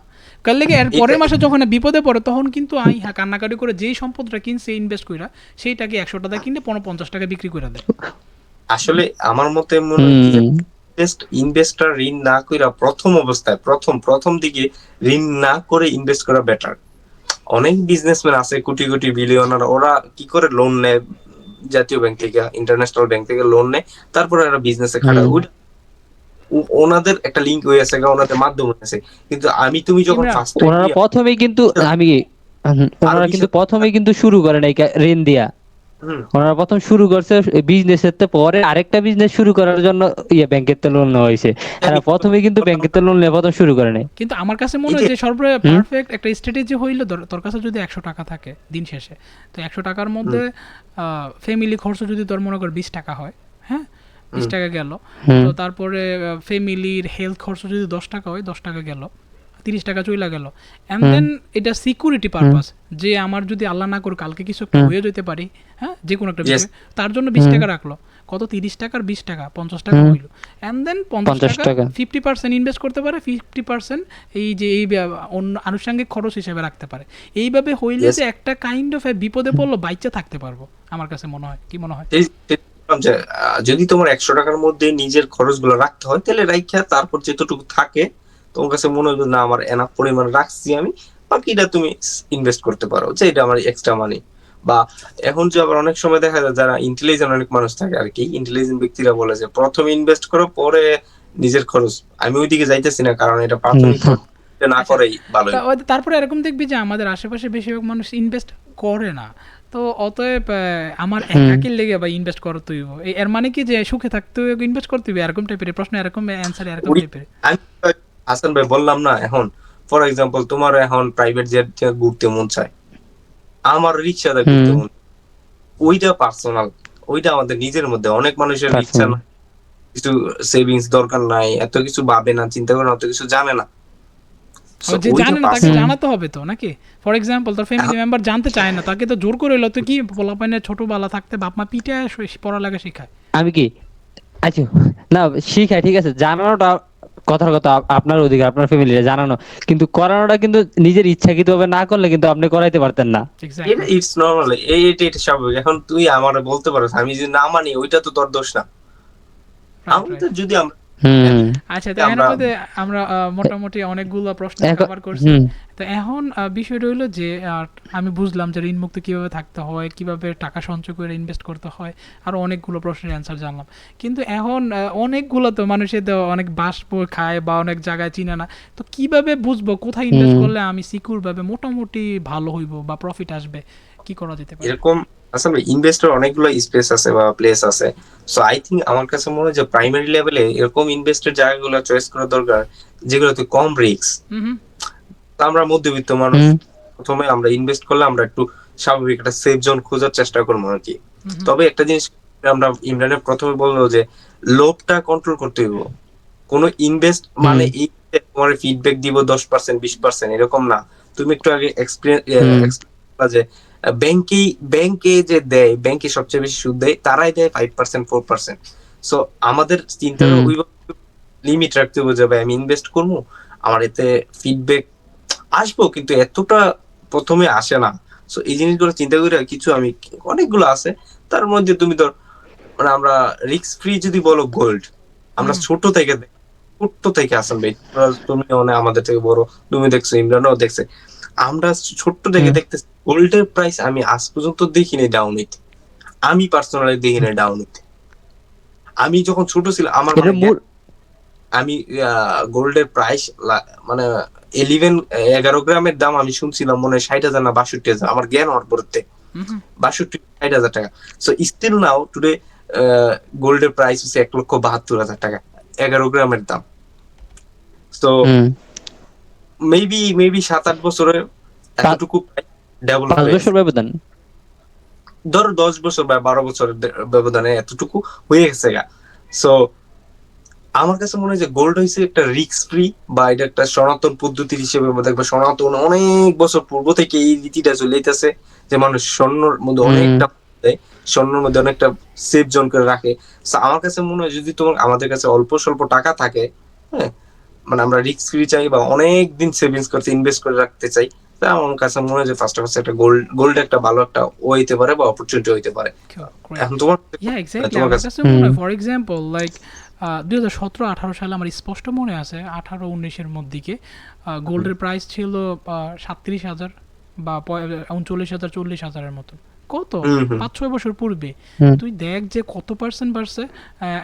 কার লেগে এর পরের মাসে যখন বিপদে পড়ে তখন কিন্তু হ্যাঁ কান্নাকাটি করে যেই সম্পদটা কিনছে ইনভেস্ট কইরা সেইটাকে 100 টাকা কিনে 50 টাকা বিক্রি করে দেয়।
আসলে আমার মতে মনে হয় কি যে
হুম,
ইনভেস্টর ঋণ না কইরা প্রথম অবস্থায় প্রথম দিকে ঋণ না করে ইনভেস্ট করা বেটার। অনেক বিজনেসম্যান আছে কোটি কোটি বিলিয়নার, ওরা কি করে লোন নেয় জাতীয় ব্যাংক থেকে, ইন্টারন্যাশনাল ব্যাংক থেকে লোন নেয়, তারপরে এরা বিজনেসে খাটায়।
হুম।
ওনাদের একটা লিঙ্ক হয়ে আছে, ওনাদের মাধ্যম আছে। কিন্তু আমি তুমি যখন
ইমরান,
ফার্স্ট টাইম
ওনারা প্রথমেই কিন্তু আমি
আরো
ওনারা কিন্তু
বিশেষ
প্রথমেই কিন্তু শুরু করে নাই ঋণ দিয়া।
হুম
ওনারা প্রথম শুরু করছে বিজনেসের তে, পরে আরেকটা বিজনেস শুরু করার জন্য ব্যাংকের তো লোন নেওয়া হয়েছে। এরা প্রথমে কিন্তু ব্যাংকের তো লোন নিয়ে প্রথম শুরু করে নাই।
কিন্তু আমার কাছে মনে
এই
হয়
যে
যে সর্ব
হুম,
পারফেক্ট একটা স্ট্র্যাটেজি হইলো তোর কাছে যদি 100 টাকা থাকে দিন শেষে, তো 100 টাকার মধ্যে ফ্যামিলি খরচ যদি তোর মনে কর 20 টাকা হয়, হ্যাঁ 20 টাকা গেল।
হুম,
তো তারপরে ফ্যামিলির হেলথ খরচ যদি 10 টাকা হয় 10 টাকা গেল, 30 টাকা চইলা গেল। অ্যান্ড
হুম,
দেন এটা সিকিউরিটি
হুম,
পারপাস, যে আমার যদি আল্লাহ না করে কালকে কিছু একটা
হুম,
হয়ে যেতে পারি, হ্যাঁ যে কোনো একটা
Yes.
বিষয়, তার জন্য 20 টাকা রাখলো। কত 30 টাকার 20 টাকা 50 টাকা
হুম,
হইল। অ্যান্ড দেন
50
50 টাকা
টাকা।
50% ইনভেস্ট করতে পারে, 50% এই যে এই অন্য আনুষঙ্গিক খরচ হিসেবে রাখতে পারে। এইভাবে হইলে
Yes.
যে একটা কাইন্ড অফ বিপদে পড়লো বাইচা থাকতে পারবো আমার কাছে মনে হয়। কি মনে হয়?
বললাম যে যদি তোমার 100 টাকার মধ্যে নিজের খরচগুলো রাখতে হয়, তাহলে রাইখা তারপর যতটুকু থাকে তোমার কাছে মনে হবে না আমার এনাফ পরিমাণ রাখছি আমি, বাকিটা তুমি ইনভেস্ট করতে পারো, যে এটা আমার এক্সট্রা মানি। বা এখন যে আবার অনেক সময় দেখা যায় যারা ইন্টেলিজেন্ট অনেক মানুষ থাকে আর কি, ইন্টেলিজেন্ট ব্যক্তিরা বলে যে প্রথমে ইনভেস্ট করো পরে নিজের খরচ। আমি ওইদিকে যাইতেছি না, কারণ এটা
হুম,
প্রাথমিক খরচ না
আচ্ছা,
করেই ভালোই।
তারপরে এরকম দেখবি যে আমাদের আশেপাশে বেশিরভাগ মানুষ ইনভেস্ট করে না। তো অতএব আমার
হুম।
একাকির লেগে বা ইনভেস্ট করতে হইব, এর মানে কি যে সুখে থাকতে হইব ইনভেস্ট করতে হইব, এরকম টাইপের প্রশ্ন, এরকম অ্যান্সার এরকম
ওই
টাইপের।
আমি হাসান ভাই বললাম না, এখন ফর এক্সাম্পল তোমার এখন প্রাইভেট জেট ঘুরতে মন চায়, আমার রিক্সাতে ঘুরতে
হুম,
মন, ওইটা পার্সোনাল, ওইটা আমাদের নিজের মধ্যে। অনেক মানুষের ইচ্ছা
পার্সোনাল।
না, কিছু সেভিংস দরকার নাই, এত কিছু ভাবে না, চিন্তা করে না, অত কিছু জানে না।
ও
So,
যে
ওইটা
জানে না তাকে
হুম,
জানাতে হবে তো নাকি? ফর এক্সাম্পল তোর ফ্যামিলি মেম্বার জানতে চায় না, তাকে তো জোর করে এলো তো কি পোলাপাইনের ছোটবেলা থাকতে বাপ মা পিঠে পড়ালেখা শেখায়।
আমি কি আচ্ছা, না শিখাই ঠিক আছে, জানানোটা কথার কথা আপনার অধিকার, আপনার ফ্যামিলিরে জানানো, কিন্তু করানোটা কিন্তু নিজের ইচ্ছাকৃত ভাবে না করলে কিন্তু আপনি করাইতে পারতেন না।
এটা
এক্স্যাক্টলি।
ইটস নর্মাল, এটা স্বাভাবিক। এখন তুই আমার বলতে পারো আমি যদি না মানি, ওইটা তো তোর দোষ না।
Right, right.
আমাদের যদি আমরা
হুম,
আচ্ছা, তো এর
আমরা
মধ্যে আমরা মোটামুটি অনেকগুলো প্রশ্ন
এখন
কভার করছি।
হুম,
তো এখন বিষয়টা হইলো যে আমি বুঝলাম যে ঋণমুক্ত কিভাবে থাকতে হয়, কিভাবে টাকা সঞ্চয় করে ইনভেস্ট করতে হয়, আর অনেকগুলো প্রশ্নের অ্যান্সার জানলাম। কিন্তু এখন অনেকগুলো তো মানুষের তো অনেক বাস খায় বা অনেক জায়গায় চিনে না। তো কিভাবে বুঝবো কোথায় ইনভেস্ট
হুম,
করলে আমি সিকিউর ভাবে মোটামুটি ভালো হইব বা প্রফিট আসবে? কি করা যেতে পারে?
এরকম আসলে ইনভেস্টর অনেকগুলো স্পেস আছে বা প্লেস আছে। সো আই থিঙ্ক আমার কাছে মনে হয় যে প্রাইমারি লেভেলে এরকম ইনভেস্টের জায়গাগুলো চয়েস করা দরকার যেগুলোতে কম রিস্ক।
হুম, হুম,
আমরা মধ্যবিত্ত মানুষ,
হুম,
প্রথমে আমরা ইনভেস্ট করলে আমরা একটু স্বাভাবিক একটা সেফ জোন খোঁজার চেষ্টা করবো আর কি।
হুম, হুম,
তবে একটা জিনিস আমরা ইমরানের প্রথমে বললো যে লোভটা কন্ট্রোল করতে হইব। কোন ইনভেস্ট
হুম,
মানে এই যে তোমার ফিডব্যাক দিব 10% 20% এরকম না। তুমি একটু আগে
হুম,
এক্সপ্লেন যে ব্যাংকে যে দেয়, ব্যাংকে সবচেয়ে বেশি সুদ দেয়, তারাই দেয় 5% 4%। সো আমাদের চিন্তাটা
হুম,
ওই লিমিট রাখতে হবে যে ভাই আমি ইনভেস্ট করবো, আমার এতে ফিডব্যাক আসবো কিন্তু এতটা প্রথমে আসে না। সো এই জিনিসগুলো চিন্তা করে কিছু আমি অনেকগুলো আছে, তার মধ্যে তুমি ধর মানে আমরা রিস্ক ফ্রি যদি বলো গোল্ড, আমরা
হুম,
ছোট্ট থেকে আসাম ভাই, তুমি মানে আমাদের থেকে বড়, তুমি দেখছো, ইমরানও দেখছে, আমরা ছোট্ট থেকে
হুম।
দেখতেছি গোল্ডের প্রাইস আমি আজ পর্যন্ত দেখিনি ডাউন হইতে। আমি পার্সোনালি দেখিনি ডাউন হইতে। আমি যখন ছোট ছিলাম আমার
এটা
মানে
মূল
আমি গোল্ডের প্রাইস মানে 11 গ্রামের দাম আমি শুনছিলাম মনে হয় 60,000 না 62,000, আমার জ্ঞান হওয়ার পরতে
হুম
62-60,000 টাকা। সো স্টিল নাও টুডে গোল্ডের প্রাইস হচ্ছে 1,72,000 টাকা 11 গ্রামের দাম। তো
হুম
মেবি 7-8 বছরে এতটুকু ডেভেলপ
5
হয়ে
বছর
গেছে।
ব্যবধান।
ধরো 10 বছর বা 12 বছরের ব্যবধানে এতটুকু হয়ে গেছে গা। সো আমার কাছে মনে হয় যে গোল্ড হয়েছে একটা রিস্ক ফ্রি, বা এটা একটা সনাতন পদ্ধতি হিসেবে দেখবে সনাতন অনেক বছর পূর্ব থেকে এই রীতিটা চলে যেতেছে যে মানুষ স্বর্ণের মধ্যে
হুম
অনেকটা দেয়, স্বর্ণের মধ্যে অনেকটা সেফ জোন করে রাখে। So আমার কাছে মনে হয় যদি তোমার আমাদের কাছে অল্প স্বল্প টাকা থাকে, হ্যাঁ, মানে আমরা রিস্ক ফ্রি চাই বা অনেক দিন সেভিংস করতে ইনভেস্ট করে রাখতে চাই, তা আমার কাছে মনে হয় যে ফার্স্ট অফ একটা গোল্ড একটা ভালো একটা ও হইতে পারে বা অপরচুনিটি হইতে পারে।
গ্রেট।
এখন তোমার
ইয়া এক্স্যাক্টলি
তোমার
আমার
কাছে
কাছে মনে
হুম
হয় ফর এক্সাম্পল লাইক 2017-18 সালে আমার স্পষ্ট মনে আছে 18-19-এর মধ্যে গোল্ডের প্রাইস ছিল 37,000 বা 39,000 40,000-এর মতো। কত
হুম হুম
5-6 বছর পূর্বে।
হুম
তুই দেখ যে কত পার্সেন্ট বাড়ছে।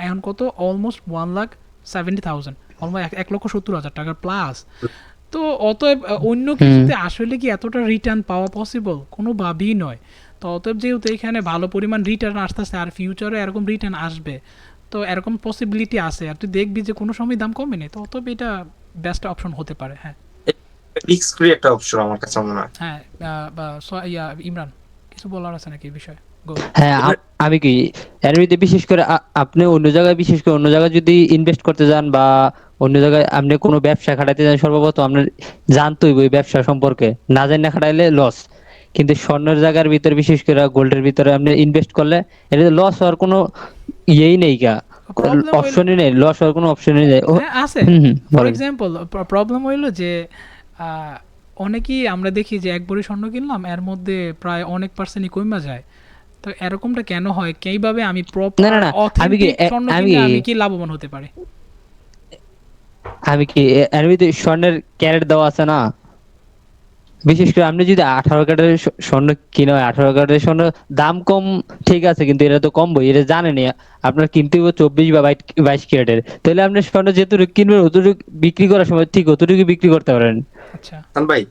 এখন কত অলমোস্ট 1,70,000, অলমোস্ট 1,70,000 টাকার প্লাস। তো অতএব অন্য
হুম
কিছুতে আসলে কি এতটা রিটার্ন পাওয়া পসিবল? কোনোভাবেই নয়। তো অতএব যেহেতু এখানে ভালো পরিমাণ রিটার্ন আসতেছে আর ফিউচারে এরকম রিটার্ন আসবে, তো এরকম পসিবিলিটি আছে আর তুই দেখবি যে কোনো সময় দাম কমেনি, তো অতএব এটা বেস্ট অপশন হতে পারে। হ্যাঁ
রিস্ক ফ্রি একটা অপশন আমার কাছে মনে হয়।
হ্যাঁ ইমরান, কিছু বলার আছে নাকি এই বিষয়ে? গো।
হ্যাঁ
এবার
আমি কি এর ভিতরে বিশেষ করে আপনি অন্য জায়গায় বিশেষ করে অন্য জায়গায় যদি ইনভেস্ট করতে যান বা অন্য জায়গায় আপনি কোনো ব্যবসা খাটাইতে যান, সর্বপ্রথম আপনার জানতেই ওই ব্যবসা সম্পর্কে, না জানি খাটাইলে লস। কিন্তু স্বর্ণের জায়গার ভিতরে বিশেষ করে গোল্ডের ভিতরে আপনি ইনভেস্ট করলে এটা লস হওয়ার কোনো ইয়েই নেই,
প্রবলেম হইল,
অপশনই নেই, লস হওয়ার কোনো অপশনই নেই।
হ্যাঁ আছে। ফর
বলেন।
এক্সাম্পল প্রবলেম হইলো যে আহ, অনেকেই আমরা দেখি যে এক ভরি স্বর্ণ কিনলাম এর মধ্যে প্রায় অনেক পার্সেন্টই কমা যায়। তো এরকমটা কেন হয়? কিভাবে আমি
না
প্রপার
না না আমি কি
অথেন্টিক স্বর্ণ
আমি
কিনলে আমি কি লাভবান হতে পারি?
আমি কি এর ভিতরে স্বর্ণের ক্যারেট দেওয়া আছে না? বিশেষ করে আপনি যদি 18 ক্যারেটের স্বর্ণ কিনা হয়, 18 ক্যারেটের স্বর্ণ দাম কম, ঠিক আছে, কিন্তু এটা তো কম বই, এটা জানেনি। আপনার কিনতে হবে 24 বা 22 ক্যারেটের, তাহলে আপনি স্বর্ণ যেটুকু কিনবেন অতটুকু বিক্রি করার সময় ঠিক অতটুকু বিক্রি করতে পারেন।
আচ্ছা
ভাই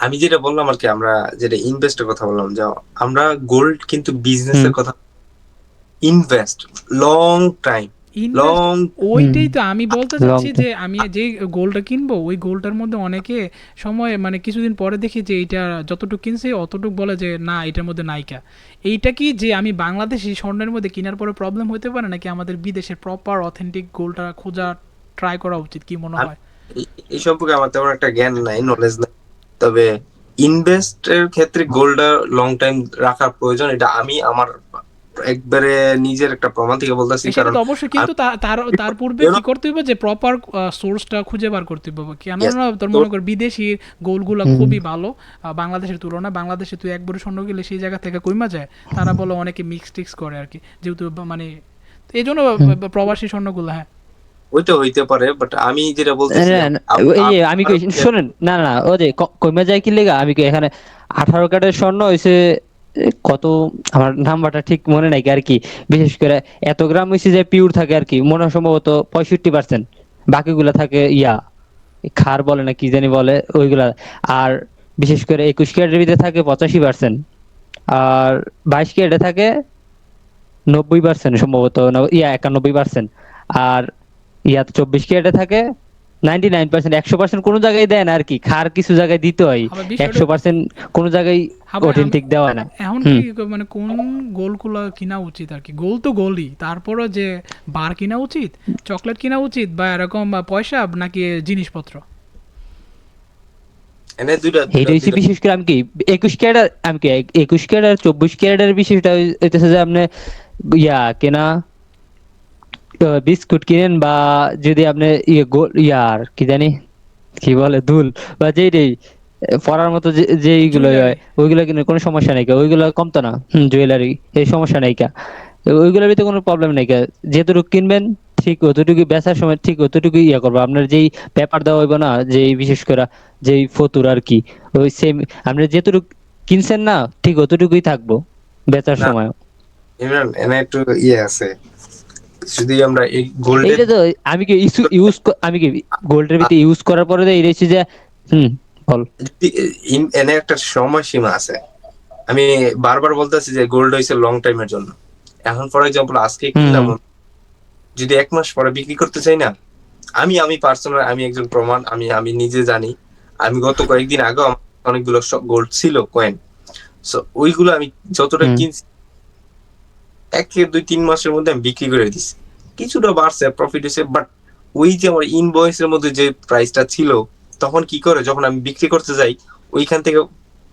আমি যেটা বললাম আর কি, আমরা যেটা ইনভেস্টের কথা বললাম, যে আমরা গোল্ড কিন্তু
হুম
বিজনেসের কথা, invest long time,
invest,
long
hmm
ওইটাই তো আমি বলতে
লং
চাচ্ছি যে আমি যে গোল্ডটা কিনবো ওই গোল্ডটার মধ্যে অনেকে সময় মানে কিছুদিন পরে দেখি যে এইটা যতটুকু কিনছে অতটুকু বলে যে না এটার মধ্যে নাইকা। এইটা কি যে আমি বাংলাদেশি স্বর্ণের মধ্যে কেনার পরে প্রবলেম হতে পারে নাকি আমাদের বিদেশের প্রপার অথেন্টিক গোল্ডটা খোঁজা ট্রাই করা উচিত, কি মনে হয়?
এই সম্পর্কে আমার তেমন একটা জ্ঞান নাই, নলেজ নাই। তবে ইনভেস্টের ক্ষেত্রে গোল্ডটা লং টাইম রাখার প্রয়োজন, এটা আমি আমার একবারে নিজের একটা প্রমাণ থেকে বলতেছি।
সেটা
কারণ
তো অবশ্যই, কিন্তু তার তার পূর্বে কি করতে হবে যে প্রপার সোর্সটা খুঁজে বার করতে হবে। কেননা তোর মনে কর বিদেশি গোলগুলো
হুম
খুবই ভালো বাংলাদেশের তুলনায়। বাংলাদেশে তুই এক ভরি স্বর্ণ গেলে সেই জায়গা থেকে কইমা যায়, তারা বলে অনেকে মিক্স টিক্স করে আর কি, যেহেতু মানে এই জন্য
হুম
প্রবাসী স্বর্ণগুলো। হ্যাঁ
ওইটা হইতে পারে, বাট আমি যেটা
না,
বলতেছি
না, না, এই যে আমি কই শোনেন, না না না, ও যে কইমা যায় কি লেগা, আমি কই এখানে 18 ক্যারেটের স্বর্ণ হইছে কত, আমার নাম্বারটা ঠিক মনে নাই আর কি। বিশেষ করে এত গ্রাম হইছে যে পিওর থাকে আর কি, মনে হয় সম্ভবত 65%, বাকিগুলা থাকে খার বলে না কি জানি বলে ওইগুলা। আর বিশেষ করে 21 ক্যারেটের ভিতরে থাকে 85%, আর 22 ক্যারেটে থাকে 90% সম্ভবত, 91%। আর 24 ক্যারেটে থাকে 99%। 100% কোনো জায়গায় দেয় না আর কি, খার কিছু জায়গায় দিতে হয়,
আবার বিষয়টা
100% কোনো জায়গায়
আবার
অথেন্টিক দেওয়া না।
এখন কি
হুম
মানে কোন গোলগুলো কিনা উচিত আর কি? গোল তো গোলই, তারপরও যে বার কিনা উচিত, চকলেট কিনা উচিত, বা এরকম পয়সা নাকি জিনিসপত্র?
এনে দুইটা
এইটা
দুইটা
হচ্ছে
দুইটা
বিশেষ করে আমি কি 21 ক্যারেট, আমি কি 21 ক্যারেট আর 24 ক্যারেটের বিষয়টা হইতেছে যে আপনি কেনা বিস্কুট কিনেন, বা যদি আপনি ইয়ার কি জানি কি বলে দুল বা যেই পরার মতো যেইগুলো
জুয়েলারি।
হয় ওইগুলো কিনে কোনো সমস্যা নাই, ওইগুলো কমতো না। জুয়েলারি, এই সমস্যা নাই। ওইগুলোর ভিতরে কোনো প্রবলেম নাই। যেটুকু কিনবেন ঠিক অতটুকু, বেচার সময় ঠিক অতটুকু করবো। আপনার যেই পেপার দেওয়া হইব না, যেই বিশেষ করে যেই ফতুর আর কি, ওই সেম আপনি যেটুকু কিনছেন না ঠিক অতটুকুই থাকবো বেচার
না
সময়।
ইমরান, এনে একটু ইয়ে আছে। যদি আমরা এই গোল্ডের
এইটা তো আমি কি গোল্ডের ভিতরে ইউজ করার পরে এই রেসি যে বল।
এনে একটা সময়সীমা আছে। আমি বারবার বলতেছি যে গোল্ড হইছে লং টাইমের জন্য। এখন ফর এক্সাম্পল আজকে কিনলাম, যদি 1 মাস পরে বিক্রি করতে চাই না, আমি পার্সোনাল, আমি একজন প্রমাণ, আমি নিজে জানি। আমি গত কয়েকদিন আগে অনেকগুলো গোল্ড ছিল কয়েন, সো ওইগুলো আমি যতটা কিনছি 1 থেকে 2-3 মাসের মধ্যে আমি বিক্রি করে দিছি। কিছুটা বাড়ছে, প্রফিট হয়েছে, বাট ওই যে আমার ইনভয়েসের মধ্যে যে প্রাইসটা ছিল, তখন কি করে যখন আমি বিক্রি করতে যাই ওইখান থেকে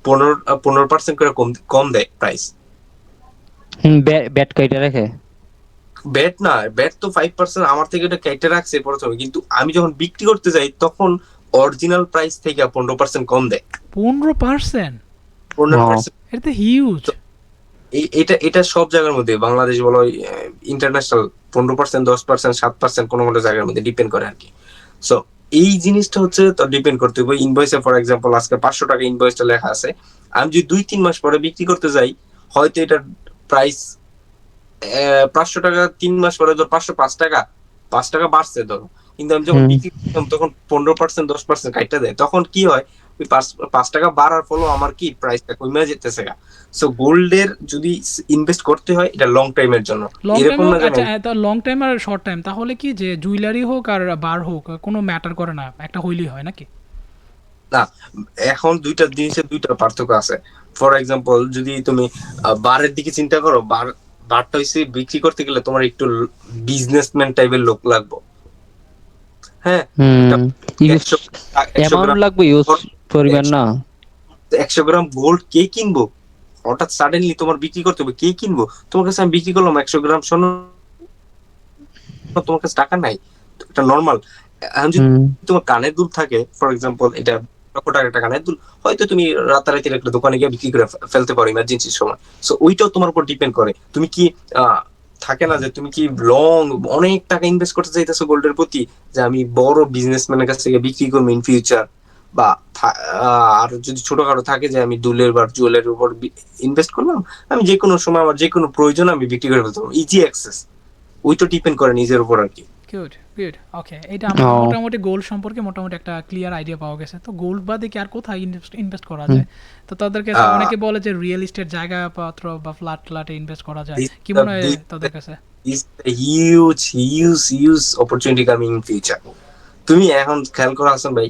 15% করে কম দেয় প্রাইস।
ব্যাট কাইটা রাখে।
ব্যাট না, ব্যাট তো 5% আমার থেকে এটা কেটে রাখছে প্রথমে, কিন্তু আমি যখন বিক্রি করতে যাই তখন অরিজিনাল প্রাইস থেকে 15% কম দেয়।
15%?
15%।
এটা তো হিউজ।
এটা সব জায়গার মধ্যে, বাংলাদেশ বলো ইন্টারন্যাশনাল, 15%, 10%, 7% কোনো কোনো জায়গার মধ্যে ডিপেন্ড করে আর কি। সো এই জিনিসটা হচ্ছে তো ডিপেন্ড করতে হবে ইনভয়েসে। ফর এক্সাম্পল আজকে 500 টাকা ইনভয়েসটা লেখা আছে, আমি যদি 2-3 মাস পরে বিক্রি করতে যাই, হয়তো এটার প্রাইস 500 টাকা, 3 মাস পরে ধর 505 টাকা, 5 টাকা বাড়ছে ধরো, কিন্তু আমি যখন বিক্রি করতাম তখন 15%, 10% কাইটা দেয়। তখন কি হয়, ওই 5 টাকা বাড়ার ফলে আমার কি প্রাইসটা কমে যেতেছে। সো গোল্ডের যদি ইনভেস্ট করতে হয় এটা লং টাইমের জন্য,
লং টাইম
এরকম না
হোক,
যে
আচ্ছা তা লং টাইম আর শর্ট টাইম, তাহলে কি যে জুয়েলারি হোক আর বার হোক কোনো ম্যাটার করে না, একটা হইলেই হয় নাকি?
না। এখন দুইটা জিনিসের দুইটা পার্থক্য আছে। ফর এক্সাম্পল যদি তুমি বারের দিকে চিন্তা করো, বারটা হইছে বিক্রি করতে গেলে তোমার একটু বিজনেসম্যান টাইপের লোক লাগবে। হ্যাঁ,
অ্যামাউন্ট লাগবে, ইউজ পরিমাণ না।
100 গ্রাম গোল্ড কে কিনবো? হঠাৎ সাডেনলি তোমার বিক্রি করতে হবে, কে কিনবো? তোমার কাছে আমি বিক্রি করলাম 100 গ্রাম স্বর্ণ, তোমার কাছে টাকা নাই, এটা নর্মাল। এখন যদি তোমার কানের দুল থাকে, ফর এক্সাম্পল এটা লক্ষ টাকার একটা কানের দুল, হয়তো তুমি রাতারাতি একটা দোকানে গিয়ে বিক্রি করে ফেলতে পারো ইমার্জেন্সির সময়। সো ওইটাও তোমার উপর ডিপেন্ড করে তুমি কি থাকে না যে তুমি কি লং অনেক টাকা ইনভেস্ট করতে চাইতেছো গোল্ডের প্রতি, যে আমি বড় বিজনেসম্যানের কাছ থেকে বিক্রি করবো ইন ফিউচার, বা আর যদি ছোটখাটো থাকে যে আমি দুলের বা জুয়েলের উপর ইনভেস্ট করলাম, আমি যে কোনো সময় আমার যে কোনো প্রয়োজন আমি বিক্রি করে ফেলতে পারবো, ইজি অ্যাক্সেস। ওইটা ডিপেন্ড করে নিজের উপর আর কি।
গুড গুড, ওকে। এটা আমরা মোটামুটি গোল্ড সম্পর্কে মোটামুটি একটা ক্লিয়ার আইডিয়া পাওয়া গেছে। তো গোল্ড বাদে কি আর কোথায় ইনভেস্ট করা যায়? তো তাদের কাছে অনেকে বলে যে রিয়েল এস্টেট, জায়গাপত্র বা ফ্ল্যাটে ইনভেস্ট করা যায়, কি মনে হয় তাদের কাছে?
Huge opportunity coming in future. তুমি এখন খেয়াল করো হাসান ভাই,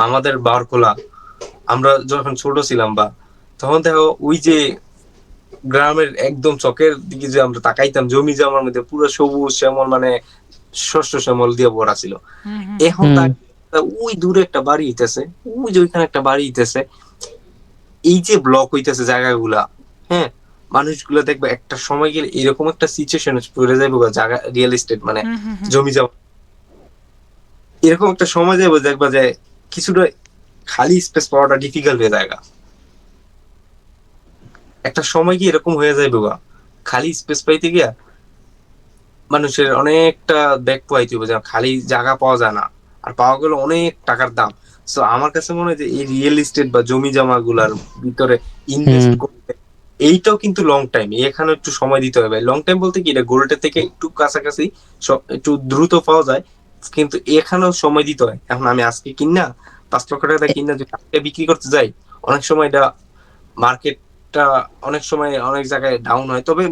আমাদের বারখোলা, আমরা যখন ছোট ছিলাম বা তখন দেখো ওই যে গ্রামের একদম চকের দিকে যে আমরা তাকাইতাম, জমি জমার মধ্যে পুরো সবুজ শ্যামল, মানে শস্য শ্যামল দিয়ে ভরা ছিল। এখন ওই দূরে একটা বাড়ি হইতেছে, ওই যে ওইখানে একটা বাড়ি হইতেছে, এই যে ব্লক হইতেছে জায়গাগুলা, হ্যাঁ, মানুষগুলো দেখবে একটা সময় গেলে এরকম একটা সিচুয়েশন পড়ে যাবে, জায়গা রিয়েল এস্টেট মানে জমি জমা, এরকম একটা সময় যাবে দেখবা যে কিছুটা খালি স্পেস পাওয়াটা ডিফিকাল্ট হয়ে যায়। একটা সময় কি এরকম হয়ে যায় বাবা, খালি স্পেস পাইতে গিয়া মানুষের অনেকটা ব্যাক পাইতে হবে, খালি জায়গা পাওয়া যায় না, আর পাওয়া গেলে অনেক টাকার দাম। সো আমার কাছে মনে হয় যে এই রিয়েল এস্টেট বা জমি জমা গুলার ভিতরে ইনভেস্ট করতে, এইটাও কিন্তু লং টাইম, এখানে একটু সময় দিতে হবে। লং টাইম বলতে কি, এটা গোল্ডের থেকে একটু কাছাকাছি, একটু দ্রুত পাওয়া যায়, কিন্তু এখানেও সময় দিতে হয়। এখন আমি আজকে কিনা 5 লক্ষ টাকা কিনা যদি আজকে বিক্রি করতে যাই, অনেক সময় এটা মার্কেটটা অনেক সময় অনেক জায়গায় ডাউন হয়, তবে